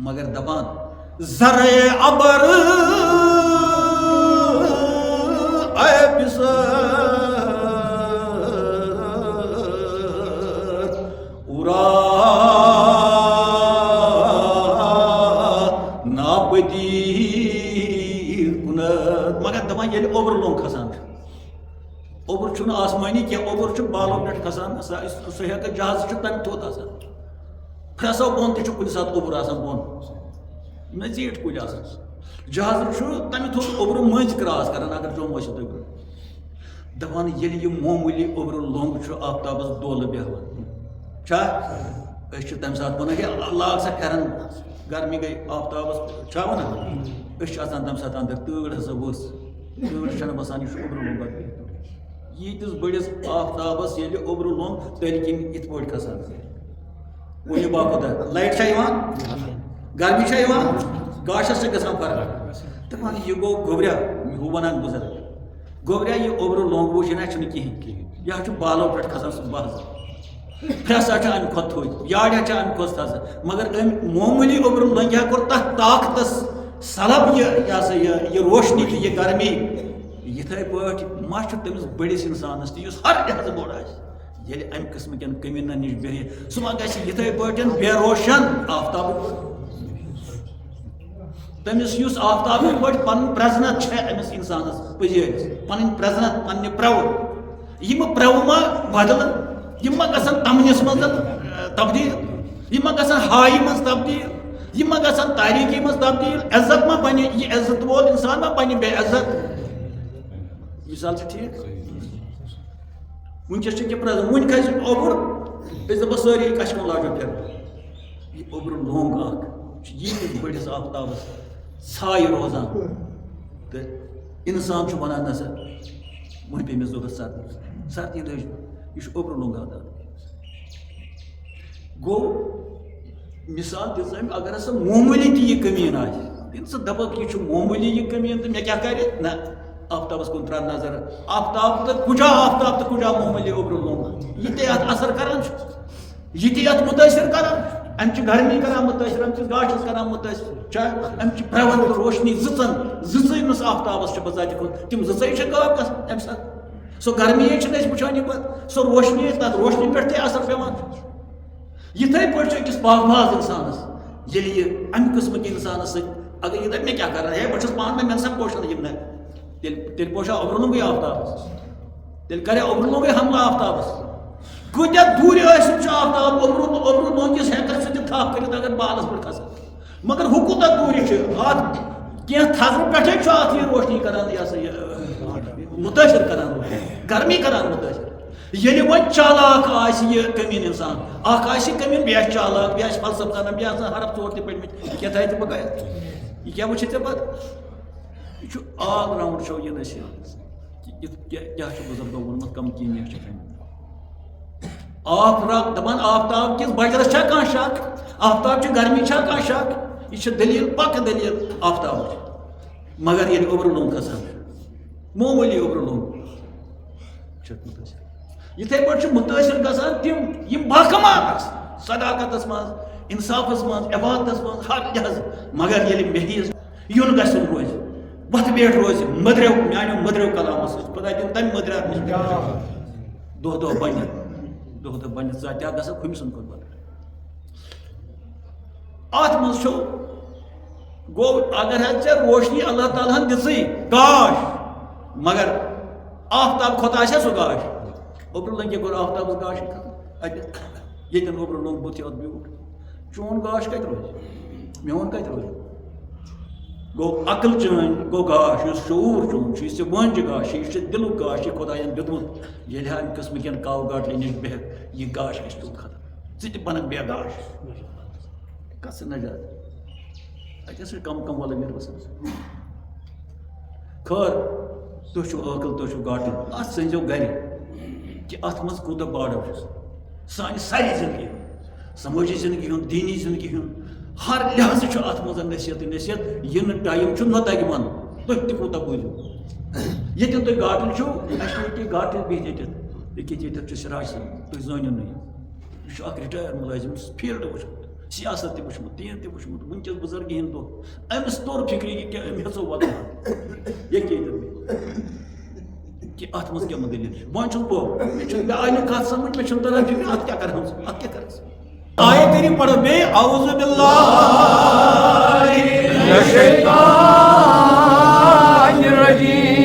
مگر دپان زرے ابر اے بِسر اُرا ناپٔتی کُنتھ مگر دپان ییٚلہِ اوٚبرٕ لوٚنٛگ کھسان چھُ اوٚبُر چھُنہٕ آسمٲنی کینٛہہ اوٚبُر چھُ بالو پٮ۪ٹھ کھسان سُہ ہٮ۪کہِ جہازٕ چھُ تمہِ تھوٚد آسان پھرسو بون تہ کُنہِ ساتہٕ اوٚبُر آسان بۄن نہ زیٖٹھ کُلۍ آسان جہاز چھُ تَمہِ تھوٚد اوٚبرٕ مٔنٛزۍ کراس کران اگر جوٚم ٲسِو تُہۍ دپان ییٚلہِ یہِ معموٗلی اوٚبرٕ لوٚنٛگ چھُ آفتابس دولہٕ بیٚہوان چھا أسۍ چھِ تَمہِ ساتہٕ وَنان ہے لاگ سا پھٮ۪رن گرمی گٔے آفتابس چھا وَنان أسۍ چھِ آسان تَمہِ ساتہٕ اندر تۭر ہسا ؤژھ تۭر چھنہٕ باسان یہِ چھُ اوٚبرٕ لوٚنٛگ ییٖتِس بٔڑِس آفتابس ییٚلہِ اوٚبرٕ لوٚنٛگ تٔلۍ کِنۍ یِتھ پٲٹھۍ کھسان وُنہِ باقٕے لایٹ چھا یِوان گرمی چھا یِوان گاشس چھِ گژھان فرق دپان یہِ گوٚو گوٚبریا ہُہ وَنان بُزرگ گوٚبریا یہِ اوٚبرٕ لوٚنٛگ وٕچھ یہِ چھُنہٕ کِہیٖنۍ یہِ حظ چھُ بالو پٮ۪ٹھ کھسان سُہ بہز پھرٛسا چھُ اَمہِ کھۄتہٕ تھوٚد یاڑِ چھِ اَمہِ کھۄتہٕ تھزٕ مگر أمۍ معموٗلی اوٚبرٕ لٔنٛگہِ کوٚر تَتھ طاقتس سلب یہِ ہسا یہِ روشنی تہٕ یہِ گرمی یِتھٕے پٲٹھۍ ما چھُ تٔمِس بٔڑِس اِنسانس تہِ یُس ہر لحاظٕ بوٚڑ آسہِ ییٚلہِ اَمہِ قٕسمہٕ کٮ۪ن کٔمیٖنن نِش بیٚہہِ سُہ ما گژھِ یِتھٕے پٲٹھۍ بے روشن آفتابُک تٔمِس یُس آفتابٕکۍ پٲٹھۍ پنٕنۍ پرٛزنت چھےٚ أمِس اِنسانس پٔزیٲرِس پنٕنۍ پرٛزنت پننہِ پرٛوٕ یِمہٕ پرٛوٕ ما بدلن یِم ما گژھن تمنِس منٛز تبدیٖل یِم ما گژھن ہایہِ منٛز تبدیٖل یِم ما گژھن تاریٖکی منٛز تبدیٖل عزت ما بنہِ یہِ عزت وول اِنسان ما بنہِ بے عزت مثال چھِ ٹھیٖک وٕنکیٚس چھِ کینٛہہ پرٛزنت وُنہِ کھسہِ اوٚبُر أسۍ دپو سٲری کشمیر لاگو پھِرُن یہِ اوٚبرٕ لوٚنٛگ اکھ چھُ ییٖتِس بٔڑِس آفتابس ژھایہِ روزان تہٕ اِنسان چھُ ونان نہ سا وۄنۍ پیٚیہِ مےٚ ضوٚرتھ سردی سردی دٔج یہِ چھُ اوٚبرٕ لوٚنٛگ آفتاب گوٚو مثال دِژ أمۍ اگر ہسا معموٗلی تہِ یہِ کٔمیٖن آسہِ ییٚلہِ ژٕ دپکھ یہِ چھُ معموٗلی یہِ کٔمیٖن تہٕ مےٚ کیٛاہ کرِ نہ آفتابس کُن ترٛاو نظر آفتاب تہٕ کُجا آفتاب تہٕ کُجا معموٗلی اوٚبرٕ لوٚنٛگ یہِ تہِ اَتھ اثر کران چھُ یہِ تہِ اَتھ مُتٲثر کران چھُ اَمہِ چھِ گرمی کران مُتٲثر اَمہِ چھِ گاشس کران مُتٲثر چھا اَمہِ چھِ پرٛون تہٕ روشنی زٕژٕ ییٚمِس آفتابس چھِ بذاتِ خۄد تِم زٕژے چھِ غٲب گژھان اَمہِ ساتہٕ سۄ گرمی چھِنہٕ أسۍ وٕچھان یہِ پتہٕ سۄ روشنی تتھ روشنی پٮ۪ٹھ تہِ اثر پیٚوان یِتھٕے پٲٹھۍ چھُ أکِس پاک باز اِنسانس ییٚلہِ یہِ اَمہِ قٕسمٕکۍ اِنسانس سۭتۍ اگر یہِ دپہِ مےٚ کیٛاہ کران ہے بہٕ چھُس پانہٕ مےٚ سا پوشان یِم نہٕ تیٚلہِ پوشا اوٚبرٕ لوٚنٛگٕے آفتابس تیٚلہِ کرے اوٚبرٕ لوٚنٛگٕے حملہٕ آفتابس کۭتیاہ دوٗرِ ٲسِتھ چھُ آفتاب اوٚبرٕ لوٚنٛگِس ہٮ۪کان سُہ تہِ تھپھ کٔرِتھ اگر بالس پٮ۪ٹھ کھسان مگر ہُہ کوٗتاہ دوٗرِ چھُ اتھ کینٛہہ تھزرٕ پٮ۪ٹھے چھُ اتھ یہِ روشنی کران یہِ ہسا یہِ مُتٲثر کران گرمی کران مُتٲثر ییٚلہِ وۄنۍ چالاک آسہِ یہِ کٔمیٖن اِنسان اکھ آسہِ کٔمیٖن بیٚیہِ آسہِ چالاک بیٚیہِ آسہِ فلسفہٕ زانان بیٚیہِ آسان حرف ژور تہِ پٔرمٕتۍ کیٛاہ تھایہِ تہِ بقایت یہِ کیٛاہ وٕچھِتھ ژےٚ پتہٕ یہِ چھُ آل راوُنڈ چھو یہِ نصیحت کیٛاہ چھُ بُزرگو ووٚنمُت کم کیٖمیا چھِ دپان آفتاب کِس بجرس چھا کانٛہہ شک آفتاب چہِ گرمی چھا کانٛہہ شک یہِ چھِ دٔلیٖل پکہٕ دٔلیٖل آفتابٕچ مگر ییٚلہِ اوٚبرٕ لوٚنٛگ کھسان چھُ معموٗلی اوٚبرٕ لوٚنٛگ چھُ مُتٲثر یِتھٕے پٲٹھۍ چھُ مُتٲثر گژھان تِم یِم باکمال آسن صداقتس منٛز انصافس منٛز عبادتس منٛز ہر لحاظ مگر ییٚلہِ محیٖز یُن گژھُن روزِ وتھٕ بیٹھ روزِ مٔدریو میانیو مٔدریو کلامو سۭتۍ خۄدا دِیِن تمہِ مٔدریٛار نِش دۄہ دۄہ بنہِ دۄہ دۄہ بنہِ ژٕ تہِ گژھکھ ہُمہِ سُنٛد کھۄتہٕ بدل اتھ منٛز چھُ گوٚو اگر حظ ژےٚ روشنی اللہ تعالیٰ ہن دِژٕے گاش مگر آفتاب کھۄتہٕ آسیا سُہ گاش اوٚبرٕ لٔنٛگہِ کوٚر آفتابس گاشٕے ختم اتہِ ییٚتٮ۪ن اوٚبرٕ لوٚنٛگ بُتھِ اتھ بیوٗٹھ چون گاش کتہِ روزِ میون کتہِ روزِ گوٚو عقل چٲنۍ گوٚو گاش یُس شعوٗر چون چھُ یُس ژےٚ وٲنجہِ گاش چھُ یہِ چھُ دِلُک گاش یہِ خۄداین دیُتمُت ییٚلہِ ہا اَمہِ قٕسمہٕ کٮ۪ن کاو گاٹلہِ نِش بیٚہکھ یہِ گاش گژھِ تیوٗت ختم ژٕ تہِ بنکھ بے گاش کس نجات اتہِ ہسا کم کم ولا مےٚ وسان خٲر تُہۍ چھِو عٲقل تُہۍ چھِو گاٹٕلۍ اتھ ژٲنۍزیو گرِ کہِ اتھ منٛز کوٗتاہ باڈو چھُ سانہِ سارے زندگی ہُنٛد سمٲجی زندگی ہُنٛد دیٖنی زندگی ہُنٛد ہر لحاظٕ چھُ اتھ منٛز نصیحتٕے نصیحت یہِ نہٕ ٹایم چھُ نہ تگہِ ونُن تُہۍ تہِ کوٗتاہ بوٗزِو ییٚتٮ۪ن تُہۍ گاٹٕلۍ چھِو اَسہِ چھُ ییٚتہِ گاٹٕلۍ بِہِتھ ییٚتٮ۪تھ ییٚتٮ۪تھ چھُ سِراج صٲب تُہۍ زٲنِو نہٕ یہِ چھُ اکھ رِٹایَر مُلٲزِم فیٖلڈ وٕچھمُت سیاست تہِ وٕچھمُت دین تہِ وٕچھمُت وٕنکیٚس بُزرگی ہِنٛدۍ دۄہ أمِس توٚر فِکرِ یہِ کیٛاہ أمۍ ہیٚژو وَدان ییٚتٮ۪تھ کہِ اَتھ منٛز کیٛاہ دٔلیٖل چھِ وۄنۍ چھُس بہٕ مےٚ چھُنہٕ مےٚ آیہِ نہٕ کَتھ سَمٕجھ مےٚ چھُنہٕ تران فِکرِ اَتھ کیٛاہ کَرہَن ژٕ اَتھ کیٛاہ کَرَکھ ژٕ آیے کٔرِو پَرو بیٚیہِ اعوذ باللہ بسم اللہ الرحمن الرحیم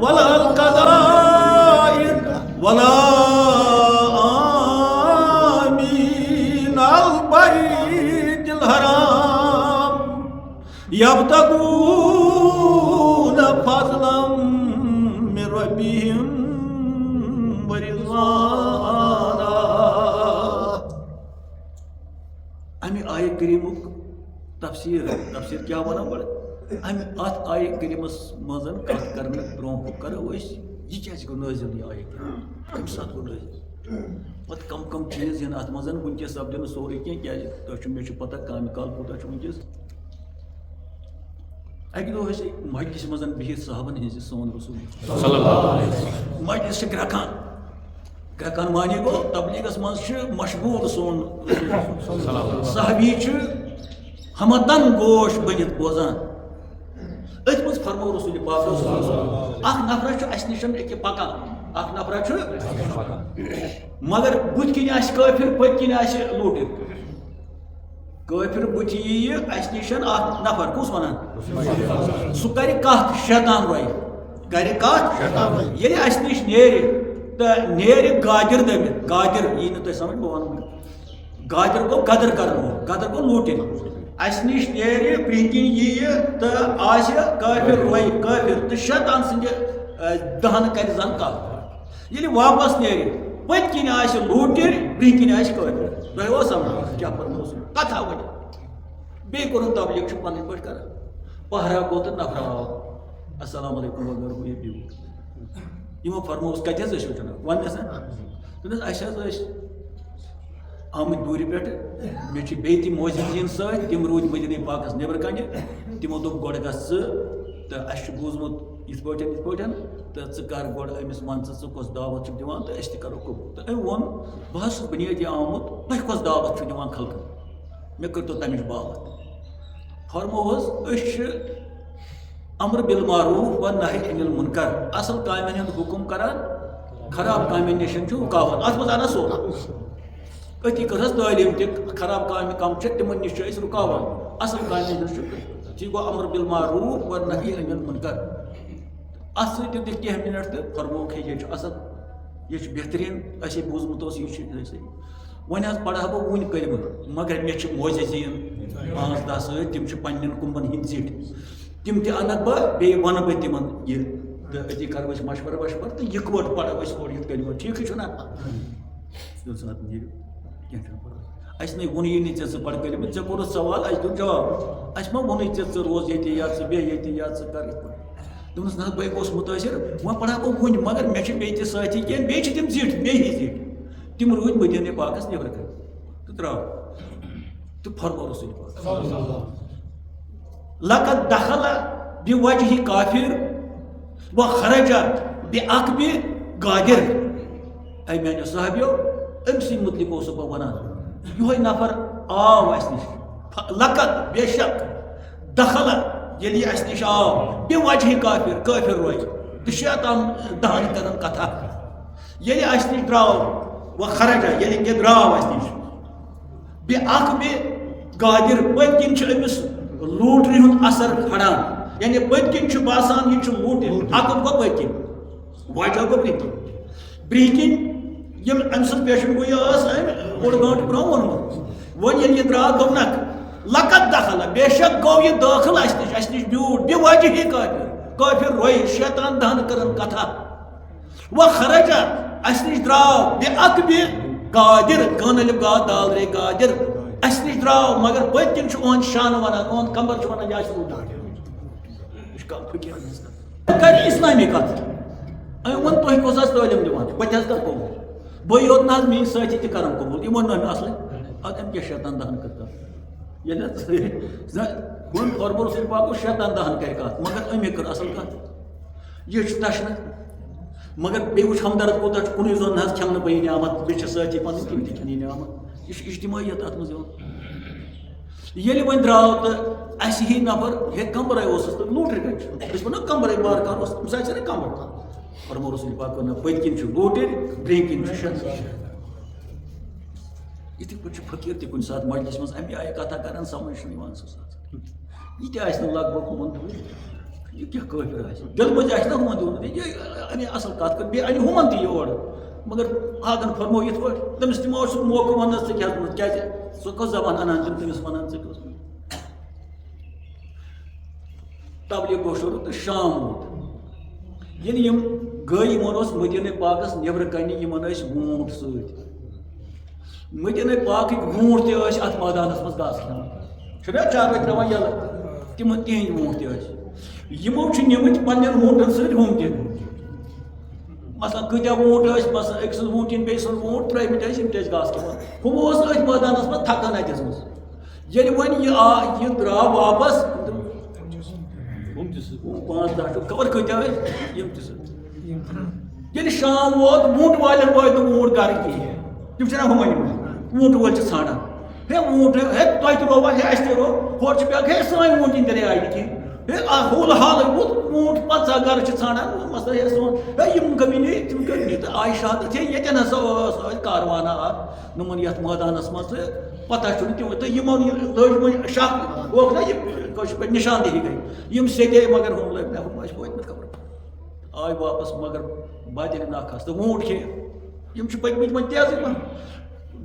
ولا القضاء ولا آمين البيت الحرام يبتغون فضلا من ربهم ورضوانا. امی آیہ کریمک تفسیر کیا ونو بڑے امی ات آیہ کریمس مزن کت کرنے برونہ کرو اس یہ کیا گو نازل یہ آیہ کریم کم سات گو نازل پتہ کم چیز ین ات مزن ونکس سپدن سوری کی مے پتہ کامہ کال کوتہ ونکس. اکہ دہ مجلس مزن بہت صحابن ہز سون رسول صلی اللہ علیہ وسلم مجلس گرکان معنی گو تبلیغس مز مشغول سون صحابی ہمتن گوش بنت بوزان ات مز فرمو رسول پاک اخ نفر اس نشن اکہ پکان اخ نفر مگر بت کن آس کافر پت کن آس لوٹر کافر بت اس نشن اخ نفر کس ونان سہ کر کت شیطان روی کر کت یل اس نش نیر تو نیر گادر دمت گادر یہ نا تھی سمجھ بہ ون گادر گو قدر کرن قدر گو لوٹن اس نش نیر برہ کن یہ تو آس کافر روی کافر تو شیطان سند دہن کر زن کت یل واپس نیر پت کن آس لوٹر برہ کن آس کافر تھی سمجھ کیا فرموس کتھا ون بیٚیہِ کوٚرُن تبلیغ پنٕنۍ پٲٹھۍ کران پہرا گوٚو تہٕ نفرا آو السلام علیکم وغیرہ یہ بِہِو یِمو فرموس کتہِ حظ ٲسِو جناب وننس نا دوٚپنس اَسہِ حظ ٲسۍ آمٕتۍ دوٗرِ پٮ۪ٹھٕ مےٚ چھِ بیٚیہِ تہِ موزِدیٖن سۭتۍ تِم روٗدۍ مدیٖنہ پاکس نٮ۪برٕ کنہِ تِمو دوٚپ گۄڈٕ گژھ ژٕ تہٕ اَسہِ چھُ بوٗزمُت یِتھ پٲٹھۍ تہٕ ژٕ کر گۄڈٕ أمِس وَن ژٕ کۄس دعوت چھُکھ دِوان تہٕ أسۍ تہِ کرو قبوٗل تہٕ أمۍ ووٚن بہٕ حظ چھُس بُنیٲدی آمُت تُہۍ کۄس دعوت چھُو دِوان خلقن مےٚ کٔرتو تمِچ باوت فرموہس أسۍ چھِ امر بالمعروف و نہی عن المنکر اصل کامین ہُنٛد حکم کران خراب کامین نِش چھُ رُکاوان اتھ منٛز انان سورُے أتی کٔرہس تعلیٖم تہِ خراب کامہِ کم چھِ تِمن نِش چھِ أسۍ رُکاوان اصل کامین ہُنٛد چھُ ٹھیٖک گوٚو امر بالمعروف و نہی عن المنکر اتھ سۭتۍ دِتۍ کینٛہہ مِنٹ تہٕ فرمووُکھ ہے یہِ چھُ اصل یہ بہترین اَسے بوٗزمُت اوس یہِ چھُ صحیح وۄنۍ حظ پرہا بہٕ وُنہِ کلمہٕ مگر مےٚ چھِ موزِزیٖن 5-10 سۭتۍ تِم چھِ پننٮ۪ن کُمبن ہٕنٛدۍ زِٹھۍ تِم تہِ انکھ بہٕ بیٚیہِ ونہٕ بہٕ تِمن یہِ تہٕ أتی کرو أسۍ مشورٕ تہٕ یِکوَٹہٕ پرو أسۍ اور یِتھ کلمہٕ ٹھیٖکھٕے چھُنہ کینٛہہ چھُنہٕ پرواے اَسہِ نَے ووٚنُے نہٕ ژےٚ ژٕ پَر کلمہٕ ژےٚ کوٚرُتھ سوال اَسہِ دیُت جواب اَسہِ ما ووٚنُے ژےٚ ژٕ روز ییٚتہِ یا ژٕ بیٚہہ ییٚتہِ یا ژٕ کر یِتھ پٲٹھۍ دوٚپنَس نہ بہٕ گوس مُتٲثر وۄنۍ پرہا بہٕ وُنہِ مگر مےٚ چھِ بیٚیہِ تہِ سٲتھی کینٛہہ بیٚیہِ چھِ تِم زِٹھۍ مےٚ ہی زِٹھۍ تِم روٗدۍ مدیٖنہ پاکس نٮ۪برٕ کَنہِ تہٕ درٛاو تہٕ فرمو رسول پاک لقد دخل بوجہ کافر وخرج بعقب غادر اے میانیو صحابیو أمۍ سٕنٛدۍ متعلق اوسُس بہٕ ونان یِہوے نفر آو اَسہِ نِش لقد بے شک دخل ییٚلہِ یہِ اَسہِ نِش آو بوجہ کافر کٲفر روزِ تہٕ شیطان دہن کران کتھا ییٚلہِ اَسہِ نِش درٛاو وخرج ییٚلہِ کہِ درٛاو اَسہِ نِش بعقب غادر پٔتۍ کِنۍ چھُ أمِس لوٗٹرِ ہُنٛد اثر کھڑان یعنی پٔتۍ کِنۍ چھُ باسان یہِ چھُ لوٗٹِتھ عقب گوٚو پٔتۍ کِنۍ وجہ گوٚو برٛونٛہہ کِنۍ برٛونٛہہ کِنۍ یِم أمۍ سٕنٛز پیشن گویی ٲس أمۍ اوٚڑ گٲنٛٹہٕ برٛونٛہہ ووٚنمُت وۄنۍ ییٚلہِ یہِ درٛاو دوٚپنکھ لقد دخل بے شک گوٚو یہِ دٲخل اَسہِ نِش بیوٗٹھ بوجہ کٲفر رویہِ شیطان دہن کران کتھا وخرج اَسہِ نِش درٛاو بعقب غادر کٲن الف گاد دال رے غادر اَسہِ نِش درٛاو مگر پٔتۍ کِنۍ چھُ اُہُنٛد شانہٕ ونان اُہُنٛد کمبر چھُ ونان یہِ آسہِ لوٗٹمُت یہِ چھُ کانٛہہ فقیٖر کرِ اِسلامی کتھ أمۍ ووٚن تُہۍ کۄس حظ تعلیٖم دِوان بہٕ تہِ حظ کر قبوٗل بہٕ یوت نہ حظ میٛٲنۍ سٲتھی تہِ کران قبوٗل یہِ ووٚن نہٕ أمۍ اصلٕے ادٕ أمۍ کیٛاہ شیطان دہن کٔر کتھ ییٚلہِ حظ ووٚن فرمو رسول پاک شیطان دہن کرِ کتھ مگر أمی کٔر اصل کتھ یہِ چھُ تشنہٕ مگر بیٚیہِ وٕچھ ہمدرد کوٗتاہ چھُ کُنُے زوٚن نہ حظ کھٮ۪مہٕ نہٕ بہٕ یہِ نعمت بیٚیہِ چھِ سٲتھی پنٕنۍ تِم تہِ کھٮ۪ن یہِ نعمت یہِ چھُ اجتماعیت اتھ منٛز یِوان ییٚلہِ وۄنۍ درٛاو تہٕ اَسہِ ہی نفر ہے کمبرے اوسُس تہٕ لوٗٹرِ کَتہِ چھُ أسۍ وَنو کمبرے بار کار اوس تٔمِس آسہِ نا کمبر فرمو رسول پاک ووٚن پٔتۍ کِنۍ چھُ لوٗٹِر برٛونٛہہ کِنۍ چھُ شیطان یِتھٕے پٲٹھۍ چھُ فقیٖر تہِ کُنہِ ساتہٕ مجلِس منٛز اَمہِ آیہِ کتھا کران سمجھ چھُنہٕ یِوان سُہ ساتہٕ یہِ تہِ آسہِ نہٕ لگ بگ ہُمن یہِ کیٛاہ کٲفِر آسہِ دِلہٕ منٛز آسہِ نا ہُمن دیُن یہِ اصل کت کر بیٚیہِ انہِ ہُمن تہِ یور مگر آگن فرمو یِتھ پٲٹھۍ تٔمِس دِمو سُہ موقعہٕ وننس ژٕ کیٛاہ کوٚرمُت کیٛازِ سُہ کۄس زبان انان تِم تٔمِس ونان ژےٚ کیٛاہ اوسمُت تبلیغ گوٚو شروع تہٕ شام ووت ییٚلہِ یِم گٔے یِمن اوس مدیٖنہ پاکس نیبرٕ کنہِ یِمن ٲسۍ ووٗنٛٹ سۭتۍ مدیٖنہ پاکٕکۍ ووٗنٛٹ تہِ ٲسۍ اتھ مٲدانس منٛز گاسہٕ کھٮ۪وان چھُنہ چاروٲے ترٛاوان یَلہٕ تِم تِہنٛدۍ ووٗنٛٹ تہِ ٲسۍ یِمو چھِ نِمٕتۍ پننٮ۪ن ووٗنٛٹن سۭتۍ ہُم تہِ مثلاً کۭتیاہ ووٗنٛٹ ٲسۍ مثلاً أکۍ سٕنٛز ووٗنٛٹِن بیٚیہِ سُنٛد ووٗنٛٹ ترٛٲومٕتۍ ٲسۍ یِم تہِ ٲسۍ گاسہٕ کھٮ۪وان ہُم اوس أتھۍ مٲدانس منٛز تھکان اتٮ۪س منٛز ییٚلہِ وۄنۍ یہِ درٛاو واپس 5-10 چھُ خبر کۭتیاہ ٲسۍ یِم تہِ سۭتۍ ییٚلہِ شام ووت ووٗنٛٹہٕ والٮ۪ن وٲتۍ نہٕ ووٗنٛٹ گرٕ کِہیٖنۍ تِم چھِنہ ہُمن ووٗنٛٹہٕ وٲلۍ چھِ ژھانڈان ہے ووٗنٛٹ ہے تۄہہِ تہِ رووا ہے اَسہِ تہِ رو ہورٕ چھِ بیٛاکھ ہے سٲنۍ ووٗنٛٹِنۍ تہِ آیہِ نہٕ کِہیٖنۍ ہے ہوٗل حالٕے ووت ووٗنٛٹ 50 گرٕ چھِ ژھانڈان مسا ہے سون ہے یِم کٔمی تِم کٔمی تہٕ آیہِ شہادت ہے ییٚتٮ۪ن ہسا ٲس کاروانہ اکھ نوٚمُن یتھ مٲدانس منٛز تہٕ پتہ چھُنہٕ تِم تہٕ یِمن لٔج وۄنۍ شک ہوکھ نہ یہِ کٲشِر پٲٹھۍ نِشاندہی گٔے یِم سیٚدے مگر ہُم لٔگۍ مےٚ ہُم ٲسۍ وٲتمٕتۍ خبر آے واپس مگر بادِلہِ ناکھس تہٕ ووٗنٛٹ کھے یِم چھِ پٔکمٕتۍ وۄنۍ تیزٕے پہن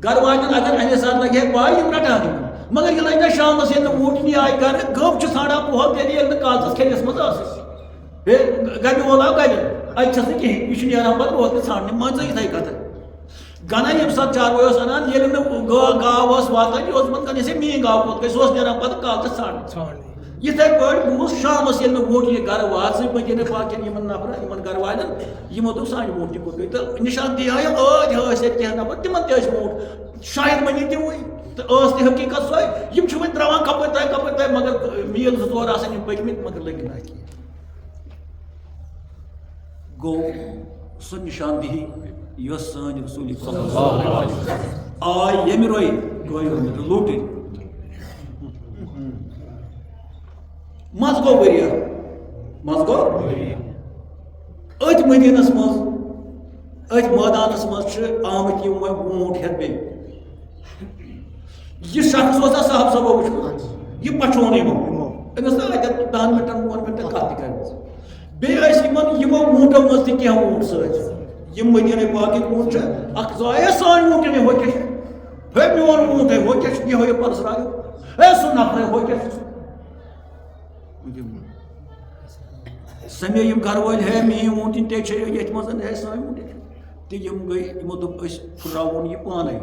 گرٕ والٮ۪ن اگر اَمے ساتہٕ لگہِ ہے پاے یِم رٹان یِم مگر یہِ لٔگۍ نہ شامس ییٚلہِ نہٕ ووٗنٛٹنی آیہِ گرٕ گٔب چھِ ژھانڈان پۄہل تیٚلہِ ییٚلہِ نہٕ کالچس کھیٚنس منٛز ٲسٕس ہے گبہِ وول آو گبہِ اَتہِ چھس نہٕ کِہیٖنۍ یہِ چھُ نیران پتہٕ روزٕ ژھانڈنہِ مان ژٕ یِتھٕے کتھٕ گنا ییٚمہِ ساتہٕ چاروٲے اوس انان ییٚلہِ نہٕ گاو ٲس واتان یہِ اوس دپان کَنہِ میٛٲنۍ گاو کوٚت گٔے سُہ اوس نیران پتہٕ کالچس ژھانڈنہِ یِتھٕے پٲٹھۍ بوٗز شامس ییٚلہِ نہٕ ووٗنٛٹ یہِ گرٕ واژٕے مدیٖنہ پاکٮ۪ن یِمن نفرن یِمن گرٕ والٮ۪ن یِمو دوٚپ سانہِ ووٗنٛٹ تہِ کوٚت گٔے تہٕ نِشاندہی آیہِ ٲدۍ ٲسۍ ییٚتہِ کینٛہہ نفر تِمن تہِ ٲسۍ ووٗنٛٹ شاید وَنی تِموٕے تہٕ ٲس تہِ حقیٖقت سۄے یِم چھِ وۄنۍ ترٛاوان کپٲرۍ تانۍ مگر میٖل 2-4 آسان یِم پٔکمٕتۍ مگر لٔگۍ نہٕ اَتہِ کینٛہہ گوٚو سۄ نِشاندہی یۄس سٲنۍ رسوٗل آے ییٚمہِ رٲے گٔے لوٗٹٕنۍ منٛزٕ گوٚو ؤریا منٛزٕ گوٚو أتھۍ مدیٖنس منٛز أتھۍ مٲدانس منٛز چھِ آمٕتۍ یِم وۄنۍ ووٗنٛٹ ہٮ۪تھ بیٚیہِ یہِ شخص اوسا صاحب صٲبو وٕچھمُت یہِ پچھوٚن یِمو أمِس نا اَتٮ۪ن 10 مِنٹن 5 مِنٹن کتھ تہِ کٔرمٕژ بیٚیہِ ٲسۍ یِمو ووٗنٛٹو منٛز تہِ کینٛہہ ووٗنٛٹ سۭتۍ یِم مدیٖنہ پاکٕکۍ ووٗنٛٹ چھِ اکھ زاے ہے سٲنۍ ووٗنٛٹنٕے ہُہ کیٛاہ چھُ ہے میون ووٗنٛٹ ہے ہُہ کیٛاہ چھُ یِہوے پرسرایو ہے سُہ نفرے ہُہ کیٛاہ چھُ سمے یِم گرٕ وٲلۍ ہے میٛٲنۍ ووٗنٛٹِنۍ تے چھِ ییٚتھۍ منٛز ہے سٲنۍ ووٗنٛٹِنۍ تہٕ یِم گٔے یِمو دوٚپ أسۍ پھٕٹراوون یہِ پانے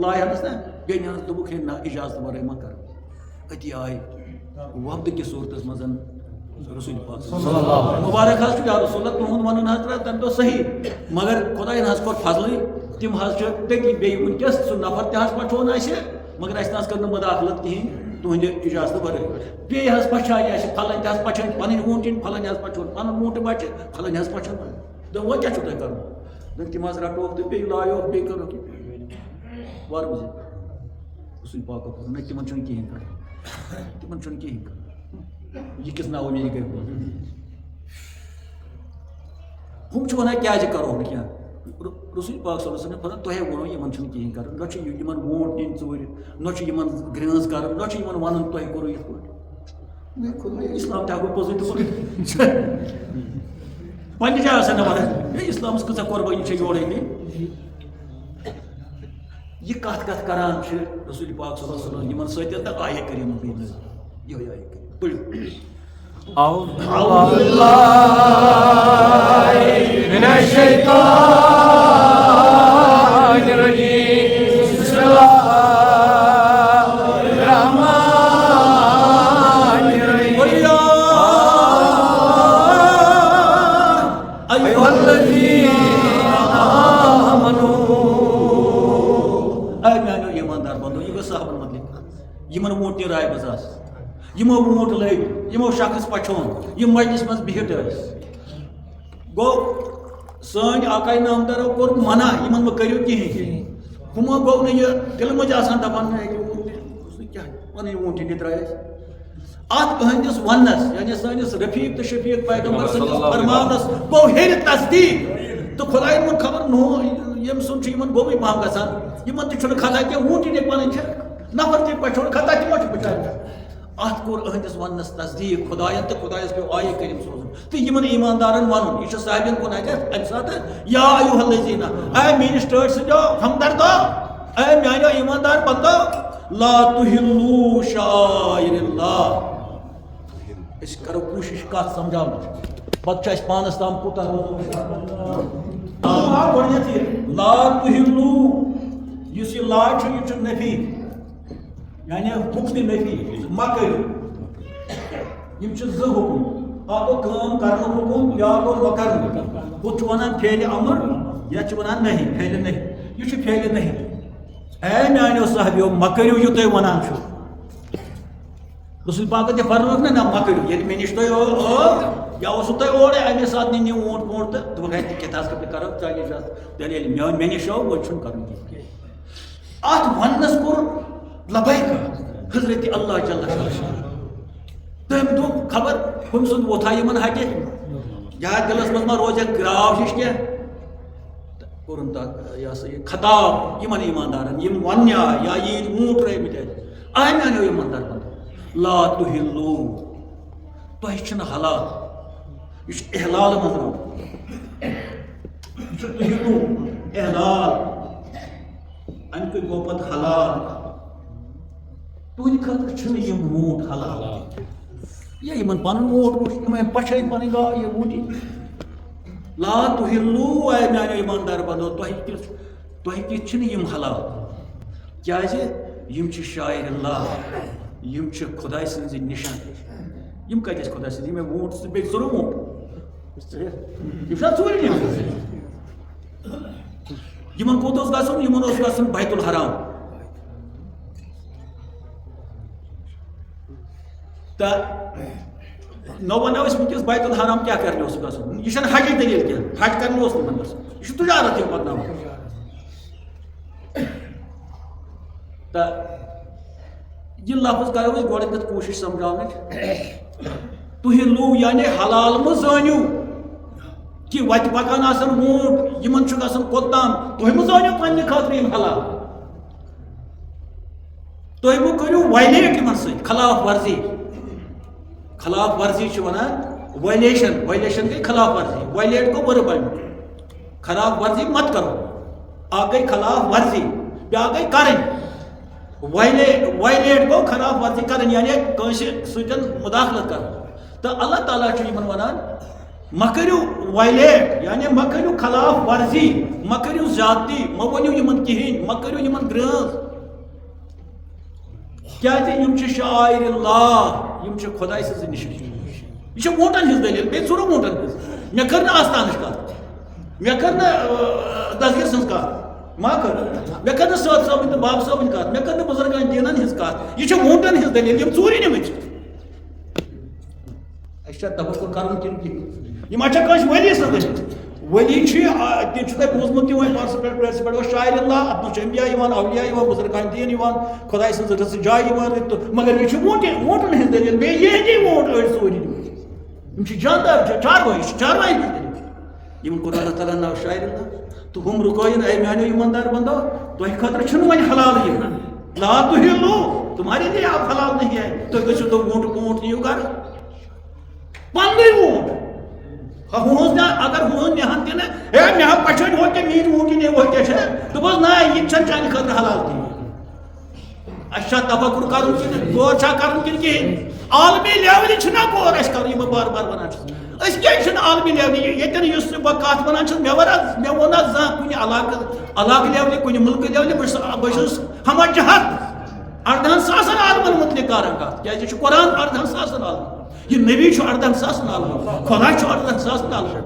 لایہنس نہ بیٚیہِ نہٕ دوٚپُکھ ہے نہ اِجازت ورٲے ما کر أتی آیہِ وۄبدٕ کِس صوٗرتس منٛز رسول پاک مبارک حظ چھُ یا رسول اللہ تُہُنٛد وَنُن حظ درٛاو تَمہِ دۄہ صحیح مگر خۄدایَن حظ کوٚر فضلٕے تِم حظ چھِ تٔتی بیٚیہِ وٕنکٮ۪س سُہ نفر تہِ حظ پٹھوٚن اَسہِ مگر اَسہِ نہ حظ کٔر نہٕ مداخلت کِہیٖنۍ تُہنٛدِ اِجازتہٕ ورٲے بیٚیہِ حظ پچھاے اَسہِ پھلٲنۍ تہِ حظ پچھٲنۍ پنٕنۍ ووٗنٛٹِنۍ پھلٲنۍ حظ پچھوٚن پنُن ووٗنٛٹہٕ بچہِ پھلٲنۍ حظ پچھن دوٚپ وۄنۍ کیٛاہ چھُو تۄہہِ کرُن دوٚپ تِم حظ رٹوکھ تہٕ بیٚیہِ لایوکھ بیٚیہِ کٔرٕکھ وارٕ بوٗزِو رسول پاکو کوٚر نہ تِمن چھُنہٕ کِہیٖنۍ کرُن تِمن چھُنہٕ کِہیٖنۍ کرُن یہِ کِس ناوٕ مےٚ یہِ گٔے ہُم چھِ وَنان کیٛازِ کَرو نہٕ کینٛہہ رسول پاک صلی اللہ علیہ وسلم فرماوان تۄہے ووٚنوُ یِمن چھُنہٕ کِہیٖنۍ کَرُن نہ چھُ یِمن ووٹ نِنۍ ژوٗرِ نہ چھُ یِمن گرٛٲنٛز کَرٕنۍ نہ چھُ یِمن وَنُن تۄہہِ کوٚرُو یِتھ پٲٹھۍ اِسلام تہِ ہٮ۪کو پوٚزُے تہٕ پننہِ جایہِ آسان نہ وَنان ہے اِسلامس کۭژاہ قۄربٲنی چھےٚ یورے دِنۍ یہِ کَتھ کران چھِ رسول پاک صلی اللہ علیہ وسلم یِمن سۭتۍ تہٕ آیے کٔرِم یِہوے آیے کٔرِم پٔرِو أعوذ بالله من الشيطان الرجيم بسم الله الرحمن الرحيم أيها الذين آمنوا اے میانیو ایماندار بندو یہِ گوٚو صحابن متعلق یِمن ووٗنٛٹنہِ راے منٛز آسہٕ یِمو ووٗنٛٹ لٔگۍ یِمو شخص پچھوٚن یِم مجلس منٛز بِہِتھ ٲسۍ گوٚو سٲنۍ آقاے نامدارو کوٚر منع یِمن مہ کٔرِو کِہیٖنۍ ہُمو گوٚو نہٕ یہِ دِلہٕ منٛز آسان دپان کیٛاہ پنٕنۍ ووٗنٛٹِنۍ ترٛٲے اَسہِ اتھ أہنٛدِس وننس یعنی سٲنِس رفیٖق تہٕ شفیٖق پیغمبر سٕنٛدِس فرماونس گوٚو ہیٚرِ تصدیٖق تہٕ خۄداین ووٚن خبر نوٚو ییٚمہِ سُنٛد چھُ یِمن گوٚوٕے پہم گژھان یِمن تہِ چھُنہٕ کھسان کینٛہہ ووٗنٛٹِنۍ پنٕنۍ چھِ نفر تہِ پچھوٚن کھسان تِمو چھُ بِچارِ ات کور اہندس ونس تصدیق خدایت تو خدایس پیو آیہ کریم سوزن تو یمن ایماندارن ون یہ صاحبین کن اتھ امہ سات یا ایھا الذین اے میٲنِس ٹٲٹھۍ سٕنٛدیو ہمدردو اے میانیو ایماندار بندو لا تحلوا شعائر اللہ اس کرو کوشش کت سمجھاونٕچ پتہٕ چھُ اَسہِ پانس تام کوٗتاہ گۄڈنیتھ یہِ لا تحلوا یُس یہِ لا چھُ یہِ چھُ نفی یعنی حکم نفی مکر یم چھ زٕ حکم اکھ گوٚو کٲم کرنُک حکم بیاکھ گوٚو مکرنُک ہُتھ چھُ ونان فعلِ امر یتھ چھِ ونان نہیں فعلِ نہیں یہِ چھُ فعلِ نہیں اے میانیو صحابیو مکرِو یہِ تُہۍ ونان چھُو رسول پاکن تہِ فرمٲوُکھ نہ مکرِو ییٚلہِ مےٚ نِش تُہۍ یا اوسوٕ تۄہہِ اورے اَمے ساتہٕ نِنہِ وونٛٹ وونٛٹ تہٕ دوٚپُکھ ہے کیٛاہ حظ کرو ژےٚ نِش تیٚلہِ ییٚلہِ مےٚ نِش آو وۄنۍ چھُنہٕ کرُن کینٛہہ اتھ وننس کوٚر لبیک حضرت اللہ جل شانہ تم دو خبر ہم سند ووتھا یمن ہٹہِ یا دلس مز ما روزِ گراو ہش کینٛہہ کورُن تتھ یہ سا یہ خطاب یمن ایماندارن یم ونیا یا یہ وونٹ رٲومٕتۍ اتہِ آے میانیو ایماندار بندو لا تحلوا تۄہہِ چھُنہٕ حلال یہ چھُ احلال منٛز آمُت یہ چھُ تحلوا احلال امہِ کُے گوٚو پتہٕ حلال تہنٛدِ خٲطرٕ چھِنہٕ یِم ووٗنٛٹ حلال یا یِمن پنُن ووٹ وُچھ یِمن پچھٲے پنٕنۍ گاو یہِ ووٗٹی لا تحلوا اے میانیو ایماندار بندو تۄہہِ کِتھ چھِنہٕ یِم حلال کیٛازِ یِم چھِ شاعر اللہ یِم چھِ خۄداے سٕنٛزِ نِشان یِم کتہِ ٲسۍ خۄداے سٕنٛدۍ یِم ووٹ بیٚیہِ ژوٚرُم ووٹ یِم چھا ژوٗرِ نِمٕژ یِمن کوٚت اوس گژھُن یِمن اوس گژھُن بیت الحرام تو نو ونو ونکس بیت الحرام کیا کرنے گھن یہ حجی دلیل کی حج کرنے گھن گھن یہ تجارت پکن تو یہ لفظ کرو گۄڈنیٚتھ کوشش سمجھاونٕچ تُہۍ یعنی حلال مہ زٲنِو کہ وتہِ پکان آسن ووٗنٛٹ یِمن چھُ گژھُن کوٚتام تُہۍ مہ زٲنِو پننہِ خٲطرٕ یِم حلال تُہۍ مہ کٔرِو وایلیٹ یِمن سۭتۍ خلاف ورزی چھِ ونان وایلیشن گٔے خلاف ورزی وایلیٹ گوٚو وربل خلاف ورزی مت کرو اکھ گٔے خلاف ورزی بیاکھ گٔے کرٕنۍ وایلیٹ گوٚو خلاف ورزی کرٕنۍ یعنی کٲنٛسہِ سۭتۍ مداخلت کرُن تہٕ اللہ تعالیٰ چھُ یِمن ونان مہ کٔرِو وایلیٹ یعنی مہ کٔرِو خلاف ورزی مہ کٔرِو زیادتی مہ ؤنِو یِمن کِہیٖنۍ مہ کٔرِو یِمن گرٛٲز کیٛازِ یِم چھِ شاعر اللہ یِم چھِ خۄداے سٕنٛزِ نِشان یہ ووٹن ہز دلیل بیٚیہِ ژوٚرُم ووٹن ہٕنٛز مےٚ کٔر نہٕ آستانٕچ کتھ مےٚ کٔر نہٕ دسگیٖر سٕنٛز کتھ ما کٔر مےٚ کٔر نہٕ صٲب صٲبٕنۍ تہٕ باب صٲبٕنۍ کتھ مےٚ کٔر نہٕ بُزرگان دیٖنن ہٕنٛز کتھ یہ چھِ ووٹن ہٕنٛز دلیل یِم ژوٗرِ نِمٕتۍ اَسہِ چھا تفکر کرُن کِنہٕ کِہیٖنۍ یِم ما چھا کٲنٛسہِ ؤلی سٕنٛز دلیل ؤلی چھُ تِم چھُ تۄہہِ بوٗزمُت تہِ وۄنۍ پرسہٕ پٮ۪ٹھ اوس شاعر اللہ اتھ منٛز چھُ انبیا یِوان اولیاء یِوان بُزرگان دیٖن یِوان خۄداے سٕنٛز رٕژٕ جاے یِوان مگر یہِ چھُ ووٹن ہٕنٛز دلیل بیٚیہِ یِہنٛدی ووٹ أڑۍ ژوٗرِ نِمٕتۍ یِم چھِ جاندار چاروٲے یہِ چھِ چاروایَن ہٕنٛز دلیل یِمن کوٚر اللہ تعالیٰ ناو شاعر اللہ تہٕ ہُم رُکٲیِن اے میانیو ایماندار بندو تۄہہِ خٲطرٕ چھُنہٕ وۄنۍ حلال یہِ لا تحلوا تمہارے لیے اب حلال نہیں ہے تُہۍ گٔژھِو تہٕ ووٹ نِیِو گرٕ پنٕنُے ووٹ ہُہٕنٛز اگر ہُہٕنٛز نِہن تہِ نہٕ ہے مےٚ ہا پچھٲڑۍ ہو کیٛاہ میٛٲنۍ ووٹ نِو ہو کیٛاہ چھِ دوٚپُس نہ یہِ چھَنہٕ چانہِ خٲطرٕ حلال کِہیٖنۍ اَسہِ چھا تفکر کرُن کِنہٕ غور چھا کرُن کِنہٕ کِہیٖنۍ عالمی لیولہِ چھُنہ غور اَسہِ کرُن یہِ بہٕ بار بار ونان چھُس أسۍ کیٛازِ چھِنہٕ عالمی لیولہِ ییٚتٮ۪ن یُس بہٕ کتھ ونان چھُس مےٚ ووٚن نہ زانٛہہ کُنہِ علاقہٕ لیولہِ کُنہِ مُلکہٕ لیولہِ بہٕ چھُس ہما جہت 18,000 عالمن متعلق کران کتھ کیٛازِ یہِ چھُ قرآن 18,000 عالم یہ نبی 18,000 عالم خدا 18,000 عالم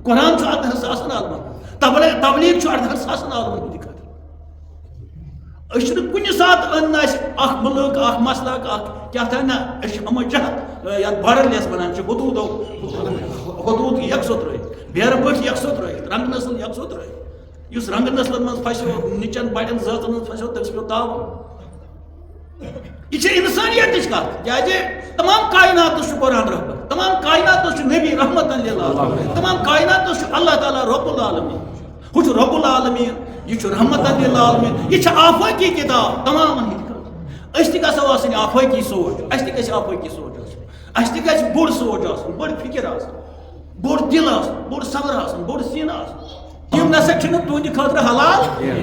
قرآن 18,000 عالم تبلیغ 18,000 عالم ہندی خاطر اس کن سات ان اخ ملک اخ مسلک اخ کیا تھا نا ہم جہت یا بارل یس بنان حدود یکسو ترٲیِتھ بیر پٲٹھۍ یکسو ترٲیِتھ رنگ نسل یکسو ترٲیِتھ یُس رنگ نسلن منٛز پھسیو نِچن بڑٮ۪ن ذٲژن منٛز پھسیو تٔمِس پیوٚو تاوُن یہ انسانیت کت کیٛازِ تمام کائنات قرآن رحمت تمام کائنات نبی رحمت للعالمین تمام کائنات اللہ تعالیٰ رب العالمین ہُہ رب العالمین یہ رحمت للعالمین یہ آفاقی کتاب تمام اس تہ گژھو آسٕنۍ آفٲقی سونٛچ اَسہِ تہِ گژھِ آفٲقی سونٛچ آسُن اَسہِ تہِ گژھِ بوٚڑ سونٛچ آسُن بٔڑ فِکر آسٕنۍ بوٚڑ دِل آسُن بوٚڑ صبر آسُن بوٚڑ سیٖنہٕ آسُن یِم نسا چھِنہٕ تُہنٛدِ خٲطرٕ حلال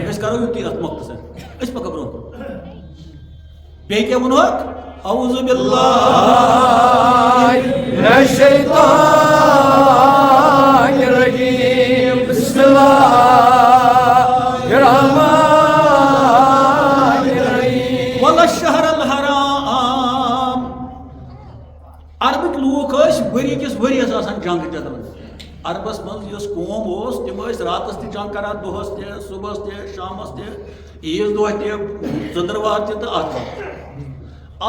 أسۍ کرو یُتُے اَتھ مۄختصر أسۍ پَکو برٛونٛہہ کُن بیٚیہِ کیٛاہ ووٚنہوکھ اعوذ باللہ من الشیطان الرجیم بسم اللہ الرحمن الرحیم والشہر الحرام عربٕکۍ لوٗکھ ٲسۍ ؤری کِس ؤریَس آسان جنگ جدل عربس منٛز یۄس قوم اوس تِم ٲسۍ راتس تہِ جنگ کران دۄہس تہِ صبحس تہِ شامس تہِ عیٖذ دۄہ تہِ ژٔنٛدٕروار تہِ تہٕ آتھوار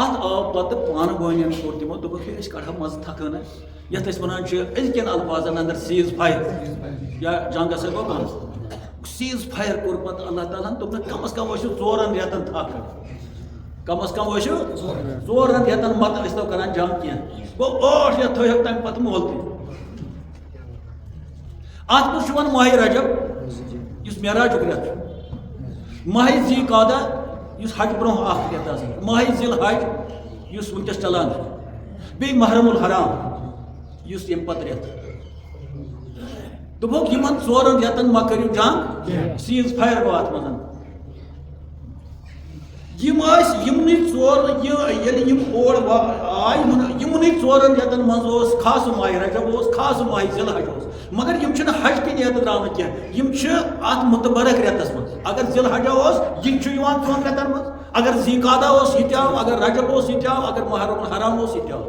اتھ آو پتہٕ پانہٕ وٲنٮ۪ن کوٚر تِمو دوٚپُکھ ہے أسۍ کڑہو مزٕ تھکھٲنہ یتھ أسۍ ونان چھِ أزکٮ۪ن الفاظن اندر سیٖز فایر یا جنگ ہسا گوٚو بنٛد سیٖز فایر کوٚر پتہٕ اللہ تعالیٰ ہن دوٚپنکھ کم از کم ٲسِو 4 رٮ۪تن تھکھ کم از کم ٲسِو 4 رٮ۪تن متہٕ ٲسۍ تو کران جنگ کینٛہہ گوٚو 8 رٮ۪تھ تھٲیہوکھ تمہِ پتہٕ مولتی اتھ منٛز چھُ یِوان ماہِ رجب یُس معراجُک رٮ۪تھ چھُ ماہِ ذی قعدہ یُس حج برونٛہہ اکھ رٮ۪تھ آسان ماہِ ذی الحج یُس وٕنکٮ۪س چلان چھُ بیٚیہِ محرم الحرام یُس ییٚمہِ پتہٕ رٮ۪تھ دوٚپُکھ یِمن 4 رٮ۪تن ما کٔرِو جنگ سیٖز فایر گوٚو اتھ منٛز یِم ٲسۍ یِمنٕے 4 ییٚلہِ یِم اور آے یِمنٕے 4 رٮ۪تن منٛز اوس خاص ماہِ رجب اوس خاص ماہِ ذی الحج اوس مگر یِم چھِنہٕ حج کِنۍ ییٚتہِ درٛامٕتۍ کینٛہہ یِم چھِ اتھ مُتبرک رٮ۪تس منٛز اگر ذی الحجہ اوس یہِ تہِ چھُ یِوان 4 رٮ۪تن منٛز اگر ذی قعدہ اوس یہِ تہِ آو اگر رجب اوس یہِ تہِ آو اگر محرم الحرام اوس یہِ تہِ آو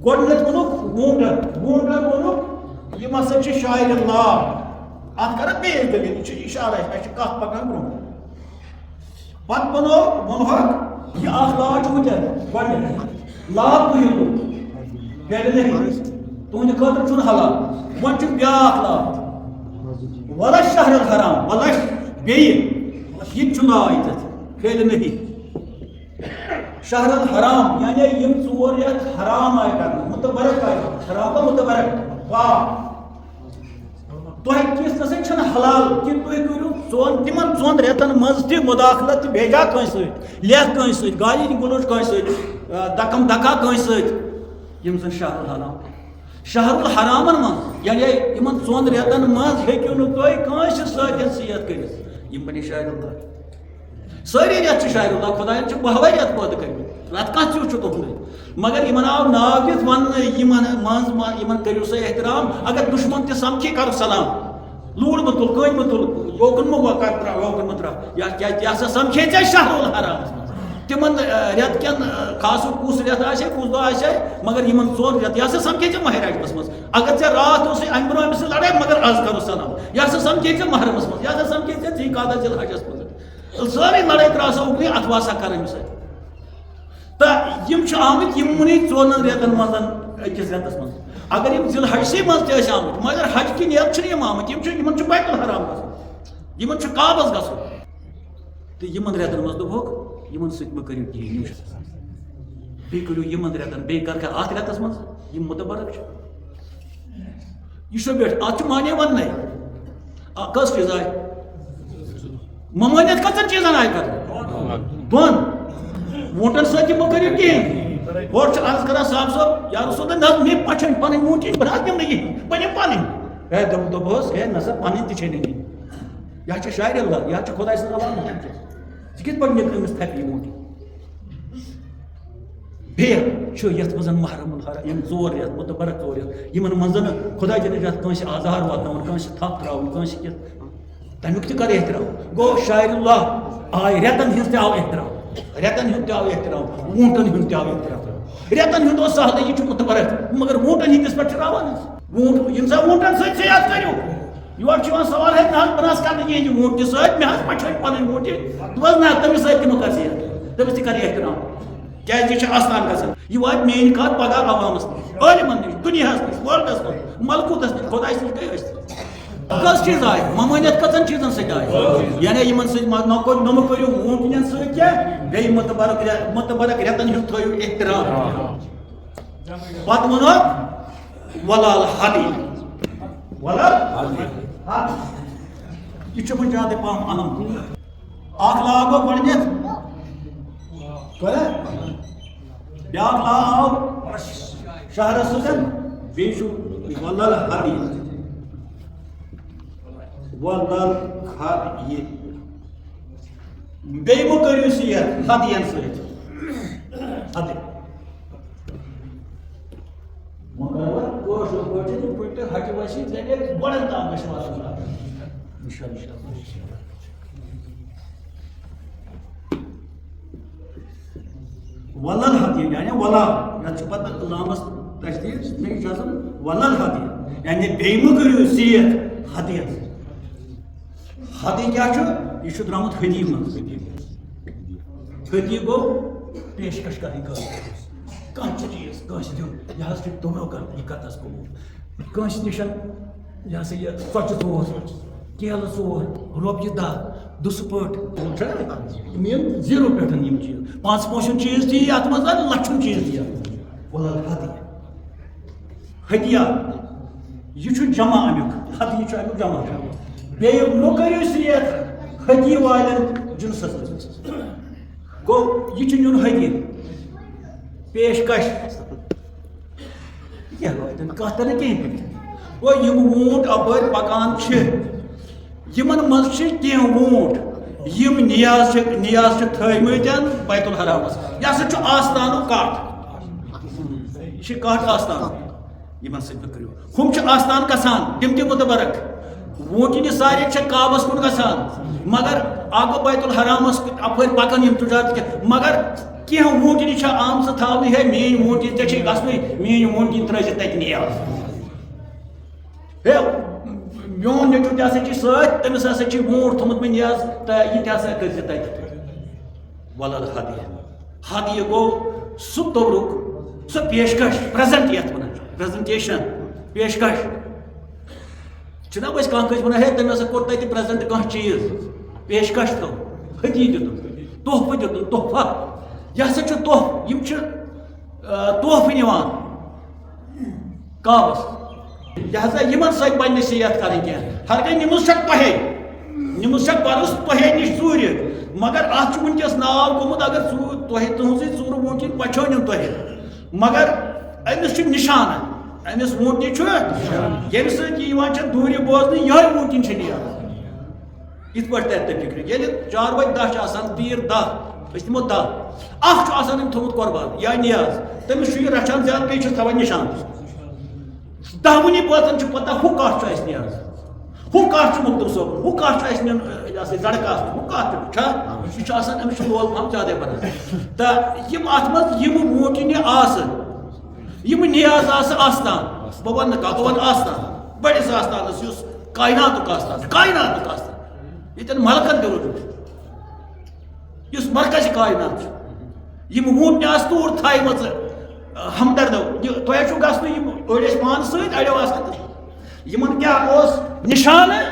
گۄڈٕنیتھ ووٚنُکھ ووٗنٛڈر ووٚنُکھ یِم ہسا چھِ شاعرِ اللہ اتھ کران بیٚیہِ دٔلیٖل یہِ چھُ اِشارٕ اَسہِ چھِ کتھ پکان برونٛہہ پتہٕ ووٚنہوکھ یہِ اکھ لا چھُ وٕنکٮ۪ن گۄڈنیتھ لا تُہۍ تُہنٛدِ خٲطرٕ چھُنہٕ حلال وۄنۍ چھُ بیٛاکھ لا ولش شہر الحرام ولش بیٚیہِ یہِ تہِ چھُ لا ییٚتٮ۪تھ پھیلہِ نہی شہر الحرام یعنی یِم 4 رٮ۪تھ حرام آیہِ کرنہٕ مُتبرک آیہِ حرام گوٚو مُتبرک پاک تۄہہِ کِس نسا چھُنہٕ حلال کہِ تُہۍ کٔرِو تِمن 4 رٮ۪تن منٛز تہِ مُداخلت تہِ بھیجا کٲنٛسہِ سۭتۍ لیکھ کٲنٛسہِ سۭتۍ گالی گلوچ کٲنٛسہِ سۭتۍ دکم دکا کٲنٛسہِ سۭتۍ یِم زن شہر الحرام شہر الحرامن منٛز یعنی یِمن 4 رٮ۪تن منٛز ہیٚکِو نہٕ تُہۍ کٲنٛسہِ سۭتۍ صحت کٔرِتھ یِم بنے شاعر اللہ سٲری رٮ۪تھ چھِ شاعر اللہ خۄداین چھِ 12 رٮ۪تھ پٲدٕ کٔرمٕتۍ رٮ۪تھ کانٛہہ تیُتھ چھُ تُہُنٛدُے مگر یِمن آو ناو دِتھ وننہٕ یِمن منٛز یِمن کٔرِو سا احترام اگر دُشمن تہِ سمکھی کرُکھ سلام لوٗڑ مہٕ تُل کٔنۍ مہٕ تُل یوکُن مہٕ تراو یوکُن مہٕ تراو یا کیٛازِ یہِ ہسا سمکھے ژےٚ شہر الحرامس منٛز تِمن رٮ۪تھ کٮ۪ن خاصُک کُس رٮ۪تھ آسہِ کُس دۄہ آسہِ مگر یِمن 4 رٮ۪تھ یہِ ہسا سمکھے ژےٚ ماہِ رجبس منٛز اگر ژےٚ راتھ اوسُے امہِ برونٛہہ أمِس سۭتۍ لڑٲے مگر آز کرو سلام یہِ ہسا سمکھے ژےٚ محرمس منٛز یہِ ہسا سمکھے ژےٚ ذی قعدہ ذی الحجس منٛز سٲرٕے لڑٲے ترٛاوسا اُکنٕے اتھ واسا کر أمِس سۭتۍ تہٕ یِم چھِ آمٕتۍ یِمنٕے 4 رٮ۪تن منٛز أکِس رٮ۪تس منٛز اگر یِم ذی الحجسٕے منٛز تہِ ٲسۍ آمٕتۍ مگر حج کِنۍ ییٚتہِ چھِنہٕ یِم آمٕتۍ یِمن چھُ بیت الحرام گژھُن یِمن چھُ کعبس گژھُن تہٕ یِمن رٮ۪تن منٛز دوٚپُکھ یِمن سۭتۍ مہٕ کٔرِو کِہیٖنۍ یِم چھِ بیٚیہِ کٔرِو یِمن رٮ۪تن بیٚیہِ کر اتھ رٮ۪تس منٛز یِم مُتبرک چھِ یہِ چھُ بیٹھ اتھ چھُ معنے وننے کٔژ چیٖز آیہِ ممٲنیت کٔژن چیٖزن آیہِ کرنہٕ 2 ووٗنٛٹن سۭتۍ تہِ مہٕ کٔرِو کِہیٖنۍ ہورٕ چھُ عرض کران صاحب صٲب یا رسول اللہ نہ مےٚ پچھن پنٕنۍ ووٗنٛٹۍ بہٕ نہ حظ نِمہٕ نہٕ یہِ بہٕ نِمہٕ پنٕنۍ ہے دوٚپُس ہے نسا پنٕنۍ تہِ چھے نہٕ نِنۍ یہِ حظ چھِ شاعرِ اللہ یہِ حظ چھِ خۄداے سٕنٛز علامت ژٕ کِتھ پٲٹھۍ نِکھ أمِس تھپہِ یہِ ووٗنٛٹۍ بیٚیہِ چھُ یتھ منٛز محرم الحرام یِم 4 رٮ۪تھ مُتبرک 4 رٮ۪تھ یِمن منٛز نہٕ خۄداے جل جلالہ کٲنٛسہِ آزار واتناوُن کٲنٛسہِ تھپھ تراوُن کٲنٛسہِ کینٛہہ تمیُک تہِ کر احترام گوٚو شاعرِ اللہ آیہِ رٮ۪تن ہِنٛز تہِ آو احترام رٮ۪تن ہُنٛد تہِ آو احترام ووٗنٛٹن ہُنٛد تہِ آو احترام رٮ۪تن ہُنٛد اوس سہلٕے یہِ چھُ مُتبرک مگر ووٗنٛٹن ہِنٛدِس پٮ۪ٹھ چھِ راوان ووٗنٛٹ یِم سا ووٗنٛٹن سۭتۍ صحت کٔرِو یورٕ چھُ یِوان سوال ہے نہ حظ بہٕ نہ حظ کرنہٕ یِہنٛدِ ووٗنٛٹہِ سۭتۍ مےٚ حظ پچھٲنۍ پنٕنۍ ووٗنٛٹہِ دوٚپ حظ نہ تٔمِس سۭتۍ تہِ مہٕ کر صحت تٔمِس تہِ کر احترام کیٛازِ یہِ چھُ آستان گژھان یہِ واتہِ میٲنۍ کتھ پگاہ عوامس نِش عٲلمن نِش دُنیاہس نِش ورلڈس منٛز ملکوٗتس نِش خۄداے سٕنٛز گٔے أسۍ کٔژ چیٖز آیہِ ممٲنیت کٔژن چیٖزن سۭتۍ آیہِ یعنی یِمن سۭتۍ نہ مہٕ کٔرِو ووٗنٛٹنٮ۪ن سۭتۍ کینٛہہ بیٚیہِ مُتبرک رٮ۪تن ہُنٛد تھٲیِو احترام پتہٕ ووٚنُکھ ولال حدی ولال یہ وجہ پہم اہم اخ لا گو گۄڈنیتھ بیاکھ لا آو شہرس سۭتۍ بیٚیہِ چھُ وَلَل ہدی وَلَل ہدی بیٚیہِ مہٕ کٔرِو سِیَر ہدیَن سۭتۍ ہدی مگر کٲشُر پٲٹھۍ یِتھ پٲٹھۍ ہٹہِ وَسہِ ژےٚ گۄڈَن تام گژھِ واتُن اِنشاءاللہ وَلَل ہدی یعنی وَلا یَتھ چھِ پَتہٕ لامَس تشدیٖد بیٚیہِ چھُ آسان وَلَل ہدی یعنی بیٚیہِ مہٕ کٔرِو سِیَر ہدیَن ہدی کیٛاہ چھُ یہِ چھُ درٛامُت ہدی منٛز ہدی گوٚو پیشکش کَرٕنۍ کانٛہہ چیٖز کٲنٛسہِ دیُن یہِ حظ چھُ توبرو کَرُن یہِ کَتَس قبوٗل کٲنٛسہِ نِش یہِ ہسا یہِ ژۄچہِ ژور کیلہٕ ژور رۄپیہِ دَہ دُسہٕ پٲٹھۍ یِم یِن زیٖرو پٮ۪ٹھ یِم چیٖز پانٛژھ پونٛسُن چیٖز تہِ یی اَتھ منٛز لَچھُن چیٖز تہِ یی وَلَل ہدیہ ہدیہ یہِ چھُ جمع اَمیُک ہدیہ چھُ اَمیُک جمع بیٚیہِ مہٕ کٔرِو سِیَر ہدی والٮ۪ن جِنسَس منٛز گوٚو یہِ چھُ نیُن ہدی پیشکش کَتھ تہِ نہٕ کِہیٖنۍ گوٚو یِم ووٗنٛٹ اَپٲرۍ پَکان چھِ یِمن منٛز چھِ کینٛہہ ووٗنٛٹ یِم نیاز چھِ تھٲومٕتۍ بیت الحرامَس یہِ ہسا چھُ آستانُک کَٹھ یہِ چھِ کَٹھ آستانُک یِمن سۭتۍ مہٕ کٔرِو ہُم چھِ آستان گژھان تِم تہِ مُتبرک ووٗنٛٹنہِ سارے چھِ کعبَس کُن گژھان مگر اکھ گوٚو بیت الحرامَس اَپٲرۍ پَکان یِم تُجارت مگر کینٛہہ ووٗنٛٹنہِ چھِ آمژٕ تھاونہٕ ہے میٛٲنۍ ووٗنٛٹنہِ ژےٚ چھے گژھنٕے میٛٲنۍ ووٗنٛٹنہِ ترٛٲوزِ تَتہِ نیاز ہے میون نیٚچوٗ تہِ ہسا چھِ سۭتۍ تٔمِس ہسا چھِ ووٗنٛٹ تھوٚمُت مےٚ نیاز تہٕ یہِ تہِ ہسا کٔرۍزِ تَتہِ وَلَل ہدیہ ہدیہ گوٚو سُہ توبرُک سۄ پیشکش پرٛزنٹ یَتھ وَنان چھِ پرٛزنٹیشن پیشکش چھِنہ أسۍ کانٛہہ کٲنٛسہِ وَنان ہے تٔمۍ ہسا کوٚر تَتہِ پرٛزنٹ کانٛہہ چیٖز پیشکش تھٲو ہدی دِتُن تحفہٕ دِتُن تحفہ یہِ ہسا چھُ تحفہٕ یِم چھِ تحفہٕ نِوان کعبَس لہذا یِمن سۭتۍ پَزِ نہٕ سِیَت کَرٕنۍ کینٛہہ ہر گٔے نِمٕژ چھکھ تۄہے نِمٕژ چھکھ پَرُس تۄہے نِش ژوٗرِ مگر اَتھ چھُ وٕنکٮ۪س ناو گوٚمُت اگر تۄہہِ تُہٕنٛزٕے ژوٗرٕ ووٗنٛٹِنۍ پَچھٲنِو تۄہہِ مگر أمِس چھُ نِشانہٕ أمِس ووٗنٛٹنہِ چھُ ییٚمہِ سۭتۍ یہِ یِوان چھِ دوٗرِ بوزنہٕ یِہوٚے ووٗنٛٹِنۍ چھِ نیاز یِتھ پٲٹھۍ تَرِ تۄہہِ فِکرِ ییٚلہِ چاروٲے 10 چھِ آسان تیٖر 10 أسۍ دِمو 10 اکھ چھُ آسان أمۍ تھوٚمُت قۄربان یا نیاز تٔمِس چھُ یہِ رَچھان زیادٕ بیٚیہِ چھِس تھاوان نِشان 10 بٲژن چھُ پتہ ہُہ کَٹھ چھُ اَسہِ نیاز ہُہ کَٹھ چھُ مُختٔر صٲبُن ہُہ کَٹھ چھُ اَسہِ نیُن یہِ ہسا زَڑٕ کاسٹ ہُہ کَٹھ چھا یہِ چھُ آسان أمِس چھُ لول پَہَم زیادَے بَنان تہٕ یِم اَتھ منٛز یِم ووٗنٛٹنہِ آسہٕ یِم نیاز آسہٕ آستان بہٕ وَنہٕ نہٕ کانٛہہ بہٕ وَنہٕ آستان بٔڑِس آستانَس یُس کایناتُک آستان ییٚتٮ۪ن مَلکَن تہِ روٗدمُت یُس مرکزِ کاینات چھُ یِم ووٗنٛٹنہِ آسہٕ توٗر تھایمَژٕ ہمدردو تۄہہِ چھُو گژھنہٕ یِم أڑۍ ٲسۍ پانہٕ سۭتۍ اَڑیو آسان یِمن کیٛاہ اوس نِشانہٕ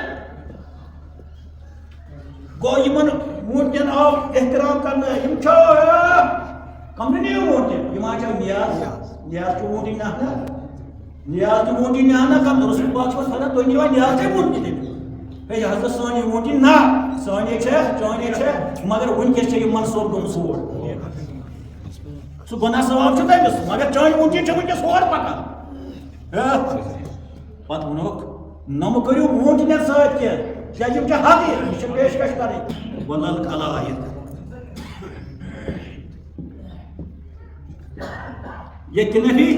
گوٚو یِمن ووٗنٛٹنٮ۪ن آو احترام کرنہٕ یِم چھا کَمرٕ نِیِو ووٗنٛٹنہِ یِم آچھا نیاز چھُ ووٗنٛٹِنۍ نہنا نیاز چھُ ووٗنٛٹِنۍ نہنا کَم رسول پاک چھُ وَنان تُہۍ نِوا نیاز تہِ ووٗنٛٹنہِ دِنہِ ہے یہِ حظ سٲنۍ ووٗنٛٹِنۍ نہ سٲنۍ چھےٚ چٲنۍ چھےٚ مگر وٕنکٮ۪س چھےٚ یہِ منسوٗب گوٚمُت سور سُہ گۄناہ ثواب چھُ تٔمِس مگر چٲنۍ ووٗنٛٹِنۍ چھےٚ وٕنکٮ۪س ہورٕ پَکان پَتہٕ ووٚنُکھ نہ مہٕ کٔرِو ووٗنٛٹنٮ۪ن سۭتۍ کینٛہہ کیٛازِ یِم چھِ ہدی یہِ چھِ پیشکش کَرٕنۍ وَلَل کَلایِد ییٚتہِ نفی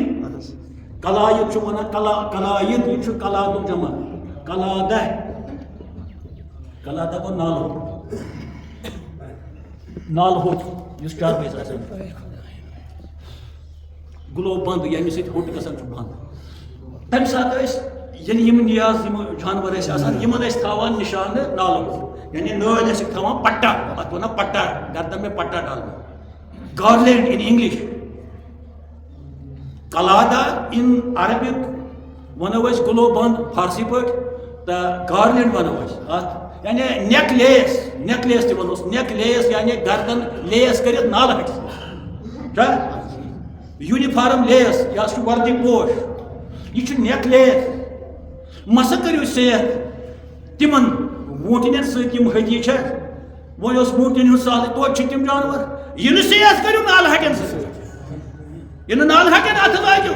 کلایِد چھُ وَنان کلایِد یہِ چھُ کلادُک جمع کلادہ گوٚو نالہٕ ہوٚٹ یُس چارپٲیِس آسان گُلو بنٛد ییٚمہِ سۭتۍ ہوٚٹ گژھان چھُ بنٛد تَمہِ ساتہٕ ٲسۍ ییٚلہِ یِم نیاز یِم جانوَر ٲسۍ آسان یِمن ٲسۍ تھاوان نِشانہٕ نالہٕ یعنی نٲلۍ ٲسِکھ تھاوان پٹا اَتھ وَنان پٹا گردن میں پٹا ڈالنا گارلینڈ اِن اِنگلِش کلادا اِن عربِک وَنو أسۍ گُلو بنٛد فارسی پٲٹھۍ تہٕ گارلینڈ وَنو أسۍ اَتھ یعنی نیک لیس تہِ وَنوس نیک لیس یعنی گردن لیس کٔرِتھ نالہٕ ہٹِس چھا یوٗنِفارم لیس یہِ حظ چھُ وردی پوش یہِ چھُ نیک لیس مسا کٔرِو صحت تِمن ووٗنٛٹنٮ۪ن سۭتۍ یِم ہدی چھےٚ وہ اس موٹن ہند سال توتہ تم جانور یہ صحت کرو نال ہٹن یہ نال ہٹن ات لاگو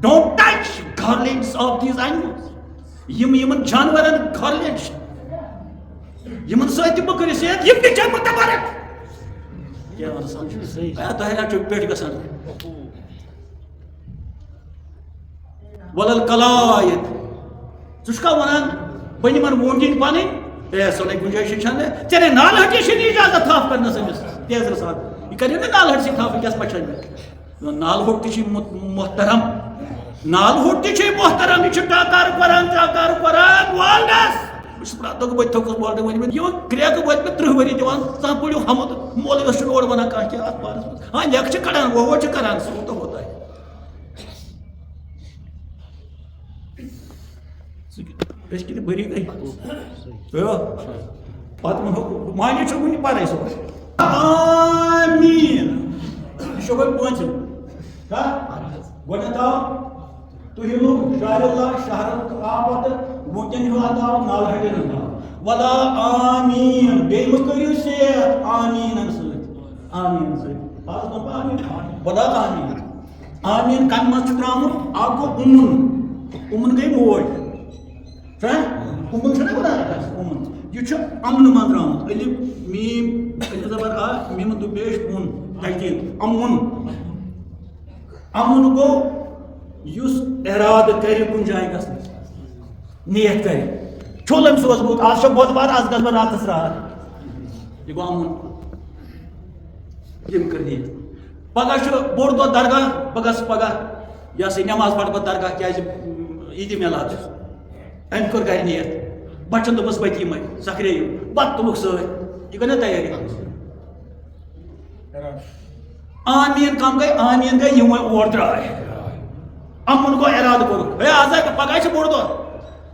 don't touch garlands of these animals یمن جانورن گارلینڈ یمن سۭتۍ بہٕ کٔرِو صحت یم تہِ چھِ متبرک کیٛاہ وَنان تۄہہِ نہ چھُ پٮ۪ٹھ گژھان ولل قلائد ژٕ چھُکھا وَنان بہٕ نِمن ووٗنٛٹِنۍ پنٕنۍ اے سۄ نَے گُنجٲیش چھَنہٕ ژےٚ نَے نالہٕ ہٹی چھِنہٕ اِجازت تھپھ کرنس أمِس تیزرٕ سان یہِ کَرِ نہٕ نالہٕ ہٹسٕے تھپھ وٕنکٮ۪س پَچھَن پٮ۪ٹھ نالہٕ ہوٚٹ تہِ چھِ محترم نالہٕ ہوٚٹ تہِ چھِ محترم یہِ چھُ ٹاکار کران والڈس بہٕ چھُس پرٛٮ۪تھ دۄہ بہٕ تھوٚکُس بالٹہٕ ؤنمٕتۍ یِم کرٛٮ۪کہٕ وٲتۍ مےٚ 30 ؤری دِوان ژٕ پٔرِو حمد مولوِیَس چھُنہٕ اورٕ وَنان کانٛہہ کینٛہہ اَتھ بارَس منٛز ہاں لیکھٕ چھِ کَڑان وہ چھِ کَران سُہ ہوتا ہوتا ہے أسۍ کِتھ بٔری گٔے پَتہٕ ووٚنُکھ معنی چھُ وٕنہِ پَرے صُبحس آمیٖن یہِ چھُ وۄنۍ پوٗنٛژِم گۄڈنٮ۪تھ آو تُہۍ شاعر اللہ شہرُک آو پَتہٕ ووٗنٛٹٮ۪ن ہُنٛد آو نالہٕ ہٹٮ۪ن ہُنٛد آو وَلا آمیٖن بیٚیہِ مہٕ کٔرِو صحت آمیٖنَن سۭتۍ آمیٖن سۭتۍ آز وَنہٕ بہٕ آمیٖن وَلا آمیٖن آمیٖن کَمہِ منٛز چھُ درٛامُت اکھ گوٚو اُمُن گٔے موج اُمُن چھُنہ وَنان اُمُن یہ امن من درامت الف میم زبر آ میم دو پیش اون تحقیق امن امن گو یس اراد کر کن جائے گھن نیت کر چھول أمس اوسمُت آز چھُ بۄدوار آز گژھٕ بہٕ راتس راتھ یہِ گوٚو امن یِم کٔر نیت پگہہ چھُ بوٚڑ دۄہ درگاہ بہٕ گژھٕ پگہہ یہِ ہسا نٮ۪ماز پرٕ بہٕ درگاہ کیازِ عیٖدِ میلاد أمۍ کوٚر گرِ نیت بچن دوٚپُس بہٕ تہِ یِمے سکھرییِو پتہٕ تُلُکھ سۭتۍ یہِ گٔے نا تیٲری آمیٖن کم گٔے آمیٖن گٔے یِم وۄنۍ اور درٛاے امُن گوٚو ارادٕ کوٚرُکھ ہے آز پگہہ چھُ بوٚڑ دۄہ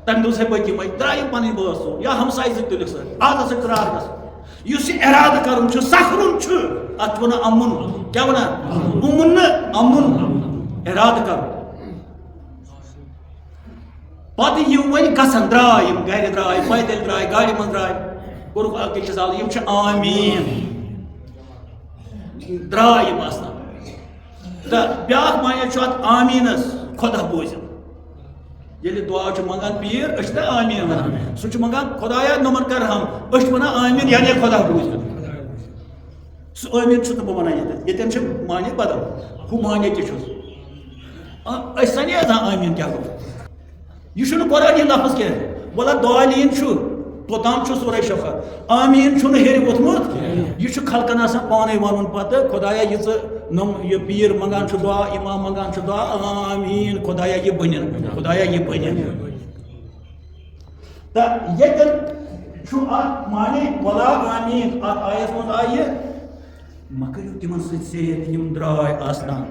تمہِ دوٚپُس ہے بہٕ تہِ یِمے درٛایہِ بنٕنۍ بٲژ ژور یا ہمساے زٕ تُلِکھ سۭتۍ آز ہسا چھُ راتھ گژھُن یُس یہِ ارادٕ کرُن چھُ سکھرُن چھُ اتھ چھُ ونان امُن کیٛاہ ونان اُمُن نہٕ امُن ارادٕ کرُن پتہٕ یِم وۄنۍ گژھن درٛاے یِم گرِ درٛاے پیدل درٛاے گاڑِ منٛز درٛاے کوٚرُکھ اکھ أکِس حال یِم چھِ آمیٖن درٛاے یِم آسان تہٕ بیٛاکھ معنی چھُ اتھ آمیٖنس خۄدا بوٗزِم ییٚلہِ دُعا چھُ منٛگان پیٖر أسۍ چھِ نا آمیٖن ونان سُہ چھُ منٛگان خۄدایا نوٚمن کر ہم أسۍ چھِ ونان آمیٖن یعنی خۄدا بوٗزِم سُہ آمیٖن چھُس نہٕ بہٕ ونان ییٚتٮ۪ن ییٚتٮ۪ن چھِ معنی بدل ہُہ معنی تہِ چھُس أسۍ سنے آسان آمیٖن کیٛاہ گوٚو یہ چھُنہٕ قرآنی لفظ کینٛہہ وَلا دالین چھُ توٚتام چھُ سورے شفاعت آمیٖن چھُنہٕ ہیٚرِ ووٚتھمُت یہِ چھُ خلقن آسان پانے ونُن پتہٕ خۄدایا یہِ ژٕ یہِ پیٖر منٛگان چھُ دعا اِمام منٛگان چھُ دعا آمیٖن خۄدایا یہِ بٔنِن خۄدایا یہِ بٔنِن تہٕ ییٚتٮ۪ن چھُ اتھ معنی وَلا آمیٖن اتھ آیس منٛز آیہِ مہ کٔرِو تِمن سۭتۍ صحت یِم درٛاے آسان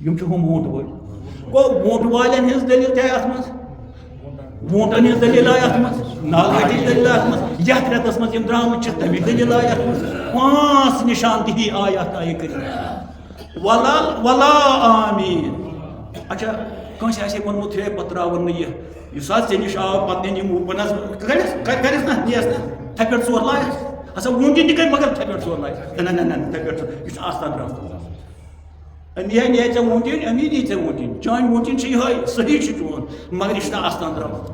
یِم چھِ ہُم ووٗنٛٹہٕ وٲلۍ گوٚو ووٗنٛٹہٕ والٮ۪ن ہٕنٛز دٔلیٖل تہِ آیہِ اتھ منٛز ووٗنٛٹن ہٕنٛز دٔلیٖل آیہِ اتھ منٛز نالہٕ ہٹِچ دٔلیٖل آیہِ اتھ منٛز یتھ رٮ۪تس منٛز یِم درٛامٕتۍ چھِ تَمِچ دٔلیٖل آیہِ اتھ منٛز 5 نِشانتہی آیہِ اتھ آیہِ کٔرِتھ وَلا آمیٖن اچھا کٲنٛسہِ آسہِ ہے ووٚنمُت ہے پتہٕ ترٛاوُن نہٕ یہِ یُس حظ ژےٚ نِش آو پتہٕ نِن یِم بہٕ نظر کٔرِس نا نِیَس نا تھَپہِ پٮ۪ٹھ ژور لایَس ہسا ووٗنٛٹِنۍ تہِ گٔے مگر تھَپہِ پٮ۪ٹھ ژور لایَس نہ تھَپہِ پٮ۪ٹھ یہِ چھُ آستان درٛامُت أمۍ نِیے ژےٚ ووٗنٛٹِنۍ أمی نی ژےٚ ووٗنٛٹِنۍ چٲنۍ ووٗنٛٹِنۍ چھِ یِہوٚے صحیح چھُ چون مگر یہِ چھُنہٕ آستان درٛامُت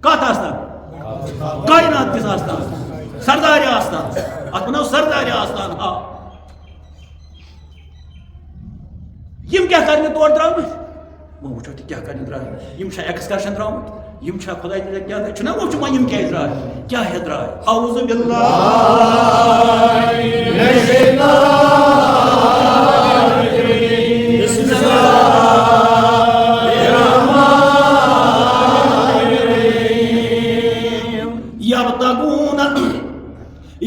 کتھ آستان کاینات کِس آستان سردارِ آستان اتھ ونو سردارِ آستان آ یِم کیٛاہ کرنہِ تور درٛامٕتۍ وۄنۍ وٕچھو تہِ کیٛاہ کرنہِ درٛاے یِم چھا ایٚکسکرشن درٛامٕتۍ یِم چھا خۄداے تعالیٰ کیٛاہ چھُنہ وٕچھ وۄنۍ یِم کیٛازِ درٛاے کیٛاہ ہیٚتھ درٛاے اعوذ باللہ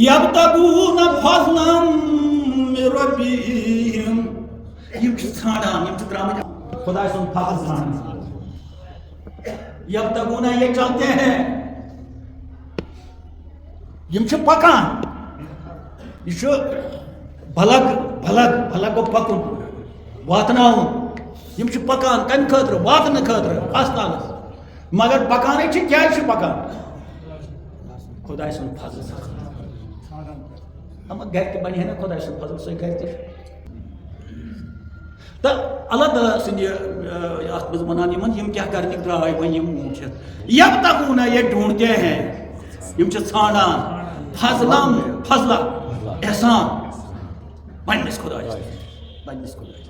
یبتغون فضلا من ربهم یِم چھِ ژھانڈان یِم چھِ درٛامٕتۍ خۄداے سُنٛد فضل ژھانڈان یبتغون یہ چلتے ہیں یِم چھِ پکان یہِ چھُ بھلگ گوٚو پکُن واتناوُن یِم چھِ پکان کمہِ خٲطرٕ واتنہٕ خٲطرٕ آستانس مگر پکانٕے چھِ کیٛازِ چھِ پکان خدا سن فضل اما گھر تہ بنہ نا خدا سن فضل سہ گھر تہ تو اللہ تعالیٰ سند ات مز ونان یم کیا کرنے درائے وۄنۍ یم وٕچھِتھ یبتغون یہ ڈھونڈتے ہیں یم چھ ژھانڈان فضلم فضلہ احسان پننس خدایس پننس خدایس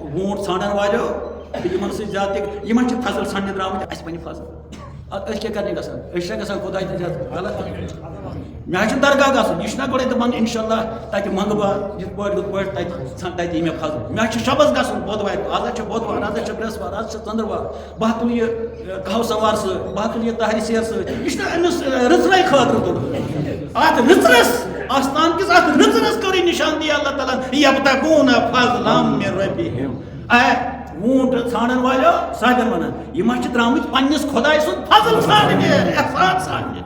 وونٹ ژھانڈن والیو یمن سی زیادہ یمن چھ فضل ژھانڈنہِ درامٕتۍ اَسہِ بنہِ فضل أسۍ کیٛاہ کرنہِ گژھان أسۍ چھا گژھان خۄداے تہِ زیادٕ غلط مےٚ چھُ درگاہ گژھُن یہِ چھُنہ گۄڈے دپان اِنشاء اللہ تتہِ منٛگہٕ بہٕ یِتھ پٲٹھۍ ہُتھ پٲٹھۍ تتہِ یی مےٚ فضل مےٚ چھُ شبس گژھُن بۄدوارِ آز چھُ بۄدوار آز چھُ برٛٮ۪سوار آز چھُ ژنٛدٕروار بہٕ تُلہٕ یہِ کہوٕ سوار سۭتۍ بہٕ تُلہٕ یہِ طاہرِ سیر سۭتۍ یہِ چھُنہ أمِس رٕژرے خٲطرٕ تُلُن اتھ رٕژرس آستان کِس اتھ رٕژرس کٔر یہِ نِشان دی اللہ تعالیٰ یبتغون فضلم من ربہم وونٹ ژھانڈن والیو صاحبن ونان یِم چھِ درامٕتۍ پننس خۄداے سُنٛد فضل ژھانڈنہِ احسان ژھانڈنہِ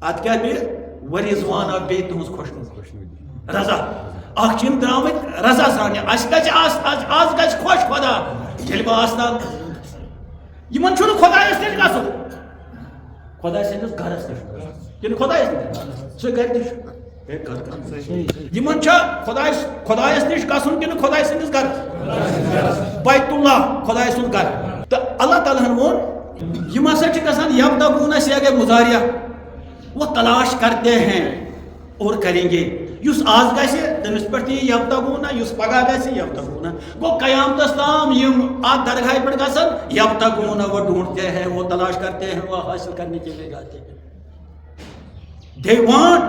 ات کیٛاہ بیٚیہِ ورِضوان آو بیٚیہِ تُہنٛز خۄشنُدی رضا اکھ چھِ یِم درامٕتۍ رضا ژھانڈنہِ اَسہِ گژھِ آز گژھِ خۄش خۄدا ییٚلہِ بہٕ آستان یِمن چھُنہٕ خۄدایس نِش گژھُن خۄداے سٕنٛدِس گرس نِش کِنہٕ خۄدایس نِش سُہ گرِ تہِ چھُ یمن چھا خۄدایس نِش گژھُن کِنہٕ خۄداے سٕنٛدِس گرس بیت اللہ خۄداے سُنٛد گرٕ تہٕ اللہ تعالیٰ ہن ووٚن یِم ہسا چھِ گژھان یبتغون سے گٔے مُضارِعہ وہ تلاش کرتے ہیں اور کریں گے یُس آز گژھِ تٔمِس پٮ۪ٹھ تہِ یی یبتغون یُس پگاہ گژھِ یبتغون گوٚو قیامتس تام یِم اتھ درگاہہِ پٮ۪ٹھ گژھن یبتغون وہ ڈھونڈتے ہیں وہ تلاش کرتے ہیں وہ حٲصِل کرنے کے لیے جاتے ہیں they want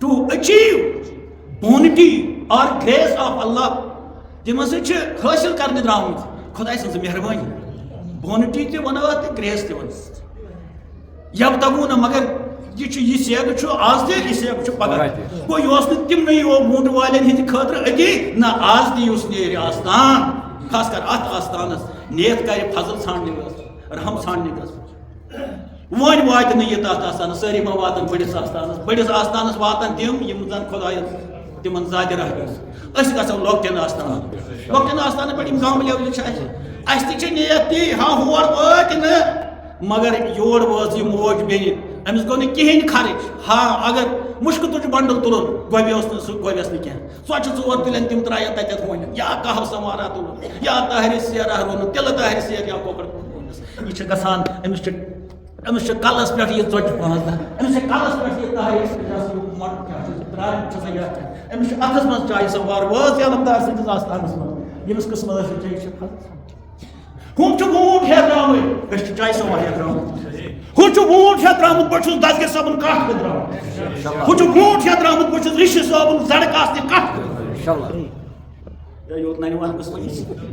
to achieve bounty or grace of Allah تِم ہسا چھِ حٲصِل کرنہِ درٛامٕتۍ خۄداے سٕنٛز مہربٲنی bounty تہِ ونو اتھ تہٕ grace تہِ ونو یبتغون مگر یہ یہ سیگ آز تہ یہ سیگ پگہ گو یہ تمن وونٹ والن ہند خاطر اتی نہ آز تہ نیرِ آستان خاص کر ات آستانس نیت کر فضل ژھانڈنہِ رحم ژھانڈنہِ گژھُن ون وات نہ یہ تتھ آستانس سٲری ما واتن بڑس آستانس واتن تم یم زن خداین تمن زیادہ رحم أسۍ گژھو لۄکٹٮ۪ن آستانن پٮ۪ٹھ یم گام لیولہِ چھِ اَسہِ تہِ چھِ نیت تی ہاں ہور وٲتۍ نہٕ مگر یور وٲژ یہِ موج بیٚنہِ أمِس گوٚو نہٕ کِہیٖنۍ خرٕچ ہاں اگر مُشکہٕ تُج بنڈل تُلُن گۄبہِ اوس نہٕ سُہ گۄبٮ۪س نہٕ کینٛہہ ژۄچہِ ژور تُلن تِم ترٛایَن تَتٮ۪تھ وۄنۍ یا کہوٕ سمارا تُلُن یا طاہرِ سیرا روٚنُن تِلہٕ طاہرِ سیر یا کۄکر یہِ چھِ گژھان أمِس چھِ کلس پٮ۪ٹھ یہِ ژۄچہِ پانٛژھ دہ أمِس چھِ کلس پٮ۪ٹھ یہِ طاہرِ ترٛاوٕنۍ چھِ سۄ یتھ أمِس چھِ اتھس منٛز چایہِ سوار وٲژ علمدار سٕنٛدِس آستانس منٛز ییٚمِس قٕسمت ٲسِتھ یہِ چھِ ہُم چھِ وونٹ ہیٚتھ درٛامٕتۍ أسۍ چھِ چایہِ سوار ہیٚتھ درٛامٕتۍ ہُہ چھُ وونٹ ہیٚتھ درٛامُت بہٕ چھُس دسگیٖر صٲبُن کٹھ ہیٚتھ درٛامُت ہُہ چھُ وونٹ ہیٚتھ درٛامُت بہٕ چھُس رشی صٲبُن زڑٕ کاسنہِ کٹھ یوت ننہِ ونہٕ بہٕ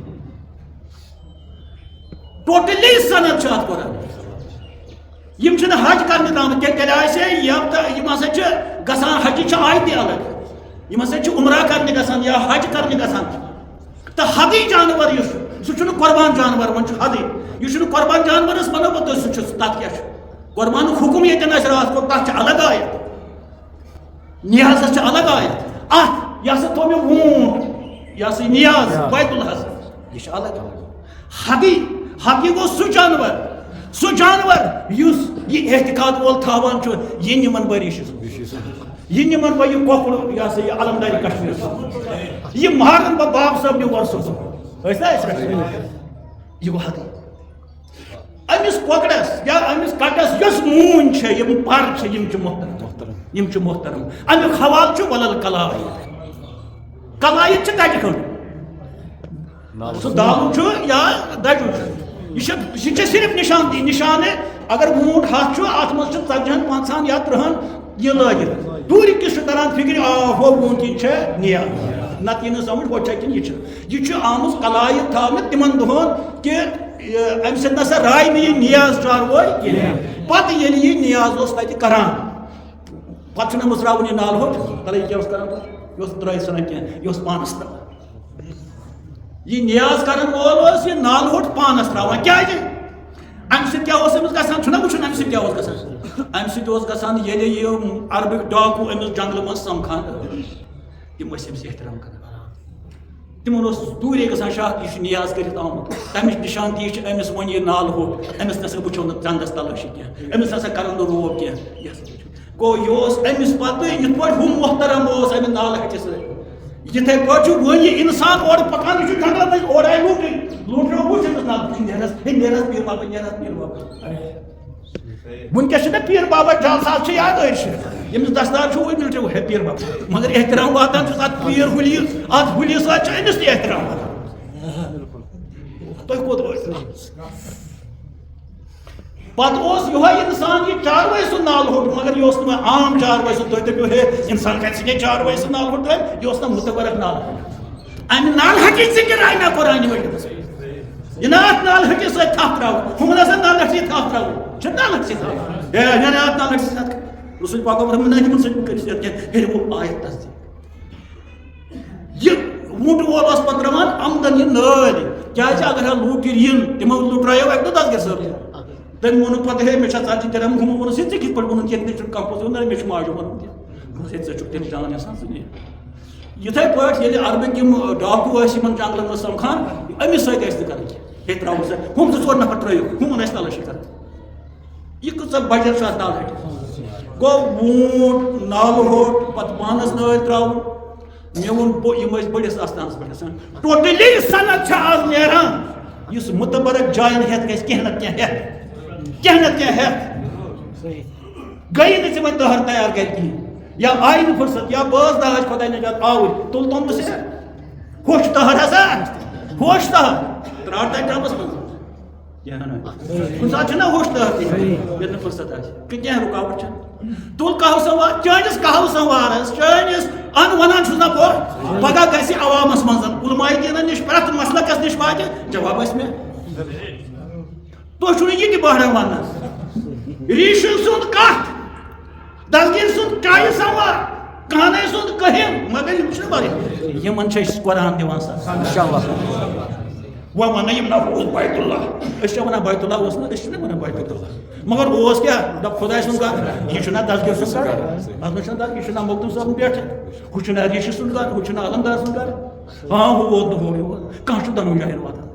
ٹوٹلی صنعت چھِ اتھ قرآن یم چھِنہٕ حج کرنہِ درٛامٕتۍ کینٛہہ تیٚلہِ آسہِ یم ہسا چھِ گژھان حجہِ چھِ آیتہِ الگ یم ہسا چھِ عمرہ کرنہِ گژھان یا حج کرنہِ گژھان تہٕ حدٕے جانور یُس چھُ سُہ چھُنہٕ قۄربان جانور وۄنۍ چھُ حدٕے یہِ چھُنہٕ قۄربان جانورس ونو بہٕ تُہۍ سُہ چھُ تتھ کیٛاہ چھُ قۄربانُک حُکم ییٚتٮ۪ن آسہِ راتھ کوٚر تتھ چھِ الگ آیت نیازس چھِ الگ آیت اتھ یہِ ہسا تھوٚو مےٚ وونٹ یہِ ہسا نیاز بیت اللہس یہِ چھُ الگ حدٕے حد یہِ گوٚو سُہ جانور یُس یہِ احتِقاد وول تھاوان چھُ یہِ نِمن بٔری یہِ نِمن بہٕ یہِ کۄکُر یہِ ہسا یہِ علمدارِ کشمیٖر یہِ مارن بہٕ باب صٲب نِور سُہ ٲسۍ نا أسۍ یہِ گوٚو حدٕے أمِس کۄکرس یا أمِس کٹس یۄس موٗنۍ چھےٚ یِم پر چھِ یِم چھِ محترم امیُک حوالہٕ چھُ ولل کلایت چھِ دَجہِ کھٔنٛڈ سُہ دالو چھُ یا دَجُن چھُ یہِ چھِ صرف نِشانہٕ اگر وونٹ ہتھ چھُ اتھ منٛز چھُ 40 یا 30 یہِ لٲگِتھ دوٗرِ کِس چھُ تران فِکرِ ہُہ وونٹِن چھےٚ نیاز نتہٕ یی نہٕ سمجھ ہُہ چھےٚ کِنہٕ یہِ چھُ آمٕژ قلایت تھاونہٕ تِمن دۄہن کہِ امہِ سۭتۍ نسا راے نہٕ یہِ نیاز چاروٲے کینٛہہ پتہٕ ییٚلہِ یہِ نیاز اوس تتہِ کران پتہٕ چھُنہٕ مٕژراوُن یہِ نالہٕ ہوٚٹ تلے یہِ کیٛاہ اوس کران یہِ اوس ترٲیِتھ ژھٕنان کینٛہہ یہِ اوس پانس تراوان یہِ نیاز کرن وول اوس یہِ نالہٕ ہوٚٹ پانس تراوان کیٛازِ امہِ سۭتۍ کیٛاہ اوس أمِس گژھان چھُنہ وٕچھُن امہِ سۭتۍ کیٛاہ اوس گژھان امہِ سۭتۍ اوس گژھان ییٚلہِ یِم عربٕکۍ ڈاکوٗ أمِس جنگلہٕ منٛز سمکھان تِم ٲسۍ أمِس احترام کران تمن دوری گژھان شاہ یہ نیاز کرت آمت تمچ نشانتی امس ون یہ نال ہو امس نسا وچھو چندس تلاشی کی امس نسا کرن روب کی گو یہ امس پتہ یت پہ ہم محترم امہ نال ہٹس یتھے پہ ون یہ انسان اور پکان یہ جنگل مز اور آئی لوٹو وچ امس نال نیرس پیر بابا نیرس پیر بابا ونکس پیر بابا جلسات یاد امس دستار ملٹو ہے پیر بابا مگر احترام واتان ات پیر ہلی ات ہلی سات امس تہ احترام واتان تھی کوت پتہ یہ انسان یہ چاروے سن نال ہوٹ مگر یہ عام چاروے سن تھی دپو ہے انسان کتنے چاروے سن نال ہوٹ یہ متبرک نال امہ نال ہٹی ذکر آئی نا قرآن مجید یہ نات نال ہٹی سی تھپ ترو ہم نال ہٹی تھپ ترو نال ہٹی تھپ نات نال ہٹی رسول پاک من سر وہ آیت تصدیق یہ ووٹ وول اس پتہ رمان آمدن یہ نال کیا اگر لوٹ ین تمو لٹرایو ایک دو دس گر تم وون پتہ ہے مے ژتجی ترم ہم وون سی ژے کت پہ وون یہ کمپوز نا مے ماجو ون ژے ژے تم جان آسان ژے یتھے پٲٹھۍ ییٚلہِ عربٕکۍ یِم ڈاکوٗ ٲسۍ یِمن جنگلن منٛز سمکھان أمِس سۭتۍ ٲسۍ نہٕ کران کینٛہہ ہے ترٛاوو سا ہُم زٕ ژور نفر ترٛٲیِو ہُمن ٲسۍ تلاشی کران یہِ کۭژاہ بجٹ چھِ اتھ نالہٕ ہٹہِ گوٚو ووٗنٛٹ نالہٕ ہوٚٹ پتہٕ پانس نٲلۍ ترٛاوُن مےٚ ووٚن یِم ٲسۍ بٔڑِس آستانس پٮ۪ٹھ آسان ٹوٹلی صنعت چھِ آز نیران یُس متبرک جاین ہٮ۪تھ گژھِ کینٛہہ نتہٕ کینٛہہ ہٮ۪تھ کینٛہہ نتہٕ کینٛہہ ہٮ۪تھ گٔیی نہٕ ژےٚ وۄنۍ دٔہر تیار گرِ کِہیٖنۍ یا آئی نہٕ فرصت یا بٲژ داج خۄداے نجات آوٕرۍ تُل توٚملہٕ سۭتۍ ہوٚچھ تہر ہسا ہوٚچھ تہر ترٛاو تتہِ ڈبس منٛز کُنہِ ساتہٕ چھُنہ ہوٚچھ تہر تہِ ییٚلہِ نہٕ فرصت آسہِ کینٛہہ رُکاوٹ چھنہٕ تُل کہوٕ سوار چٲنِس کہوٕ سوارس چٲنِس ان ونان چھُس نا بہٕ پگاہ گژھِ عوامس منٛز علماء دیٖنن نِش پرٛٮ۪تھ مسلکس نِش واتہِ جواب آسہِ مےٚ تُہۍ چھُو نہٕ یہِ تہِ بہران وننس ریٖشن سُنٛد کتھ دلگیر سُنٛد چایہِ سوار کانے سُنٛد کٔہِم مگر یِم چھِنہٕ واریاہ یِمن چھِ أسۍ قرآن دِوان سا وہ ون یم نا اوس بیت اللہ اس ونان بیت اللہ اوس نا اس ونان بیت اللہ مگر اوس کیا دپ خدا سن گھر یہ چھنا دلگیر سن گھر اتھ منٛز چھنہٕ دل یہ چھنا مخدوم صٲبن پٮ۪ٹھ ہُہ چھُنہ ریٖشہِ سُنٛد گھر ہُہ چھُنہ عالمدار سُنٛد گھر ہاں ہُہ ووت نہٕ ہور یور کانٛہہ چھُ دۄنوٕے جاین واتان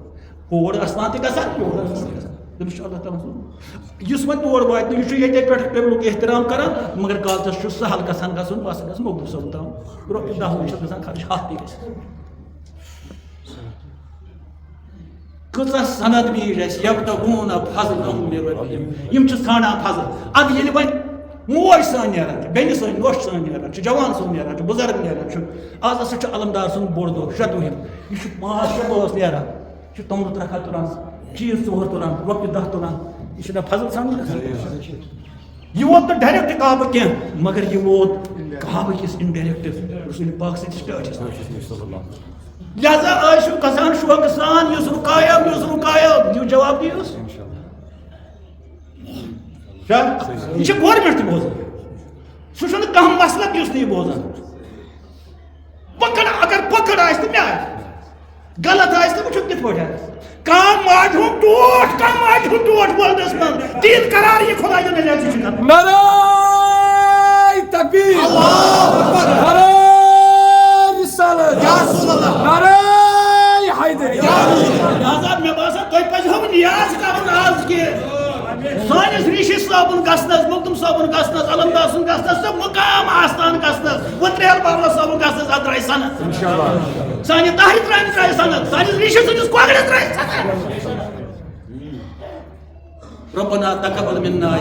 ہور اَستان تہِ گژھان یور اَستان تہِ گژھان تٔمِس چھُ اللہ تعالیٰ سُنٛد یُس وۄنۍ تور واتہِ نہٕ یہِ چھُ ییٚتے پٮ۪ٹھ قبلُک احترام کران مگر کالچس چھُ سہل گژھان گژھُن بس گژھِ مخدوم صٲبن تام رۄپیہِ دہ وُہ چھِ گژھان خرٕچ ہتھ تہِ گژھِ کۭژاہ سند میٖج اَسہِ یبتغوٗنَ فضلًا مِن ربِّہِم یِم چھِ ژھانڈان فضل اَدٕ ییٚلہِ وۄنۍ موج سٲنۍ نیران چھِ بیٚنہِ سٲنۍ نۄش سٲنۍ نیران چھِ جوان سُنٛد نیران چھُ بُزرگ نیران چھُ آز ہسا چھُ علمدار سُنٛد بوٚڑ دۄہ 7 یہِ چھُ 5-6 بٲژ نیران یہِ چھُ توٚملہٕ ترٛکھا تُلان چیٖز 4 تُلان رۄپیہِ 10 تُلان یہِ چھُنہ فضل سمجھ یہ ووت نہٕ ڈایریکٹ کعبہٕ کینٛہہ مگر یہِ ووت کعبہٕ کِس انڈایریکٹ رسول پاک سٕنٛدِس ٹٲٹھِس لہذا ٲسِو گژھان شوقہٕ سان یُس رُکایو یہِ جواب دِیوس یہ چھِ گورمنٹ تہِ بوزان سُہ چھُنہٕ کانٛہہ مسلہٕ یُس نہٕ یہِ بوزان پکڑ اگر پکڑ آسہِ تہٕ مےٚ آسہِ غلط آسہِ تہٕ وٕچھو کِتھ پٲٹھۍ آسہِ کانٛہہ ماجہِ ہُنٛد ٹوٹھ وٲلدس منٛز تیٖژ قرار یہِ خۄداے جل جلالہ چھُ کران نعرہ تکبیر نعرہ رسالت نعرہ حیدری لہذا مےٚ باسان تۄہہِ پزِہو نیاز کرُن آز کہِ سٲنِس ریٖشی صٲبُن گژھنس مخدوم صٲبُن گژھنس علمدار سُنٛد گژھنس تہٕ مقام آستان گژھنس وتریل بابا صٲبُن گژھنس اتھ درٛایہِ صنعت سانہِ طاہرِ ترامہِ درٛایہِ صنعت سٲنِس ریٖشی سٕنٛدِس کۄکرس درٛایہِ صنعت ربنا تقبل منا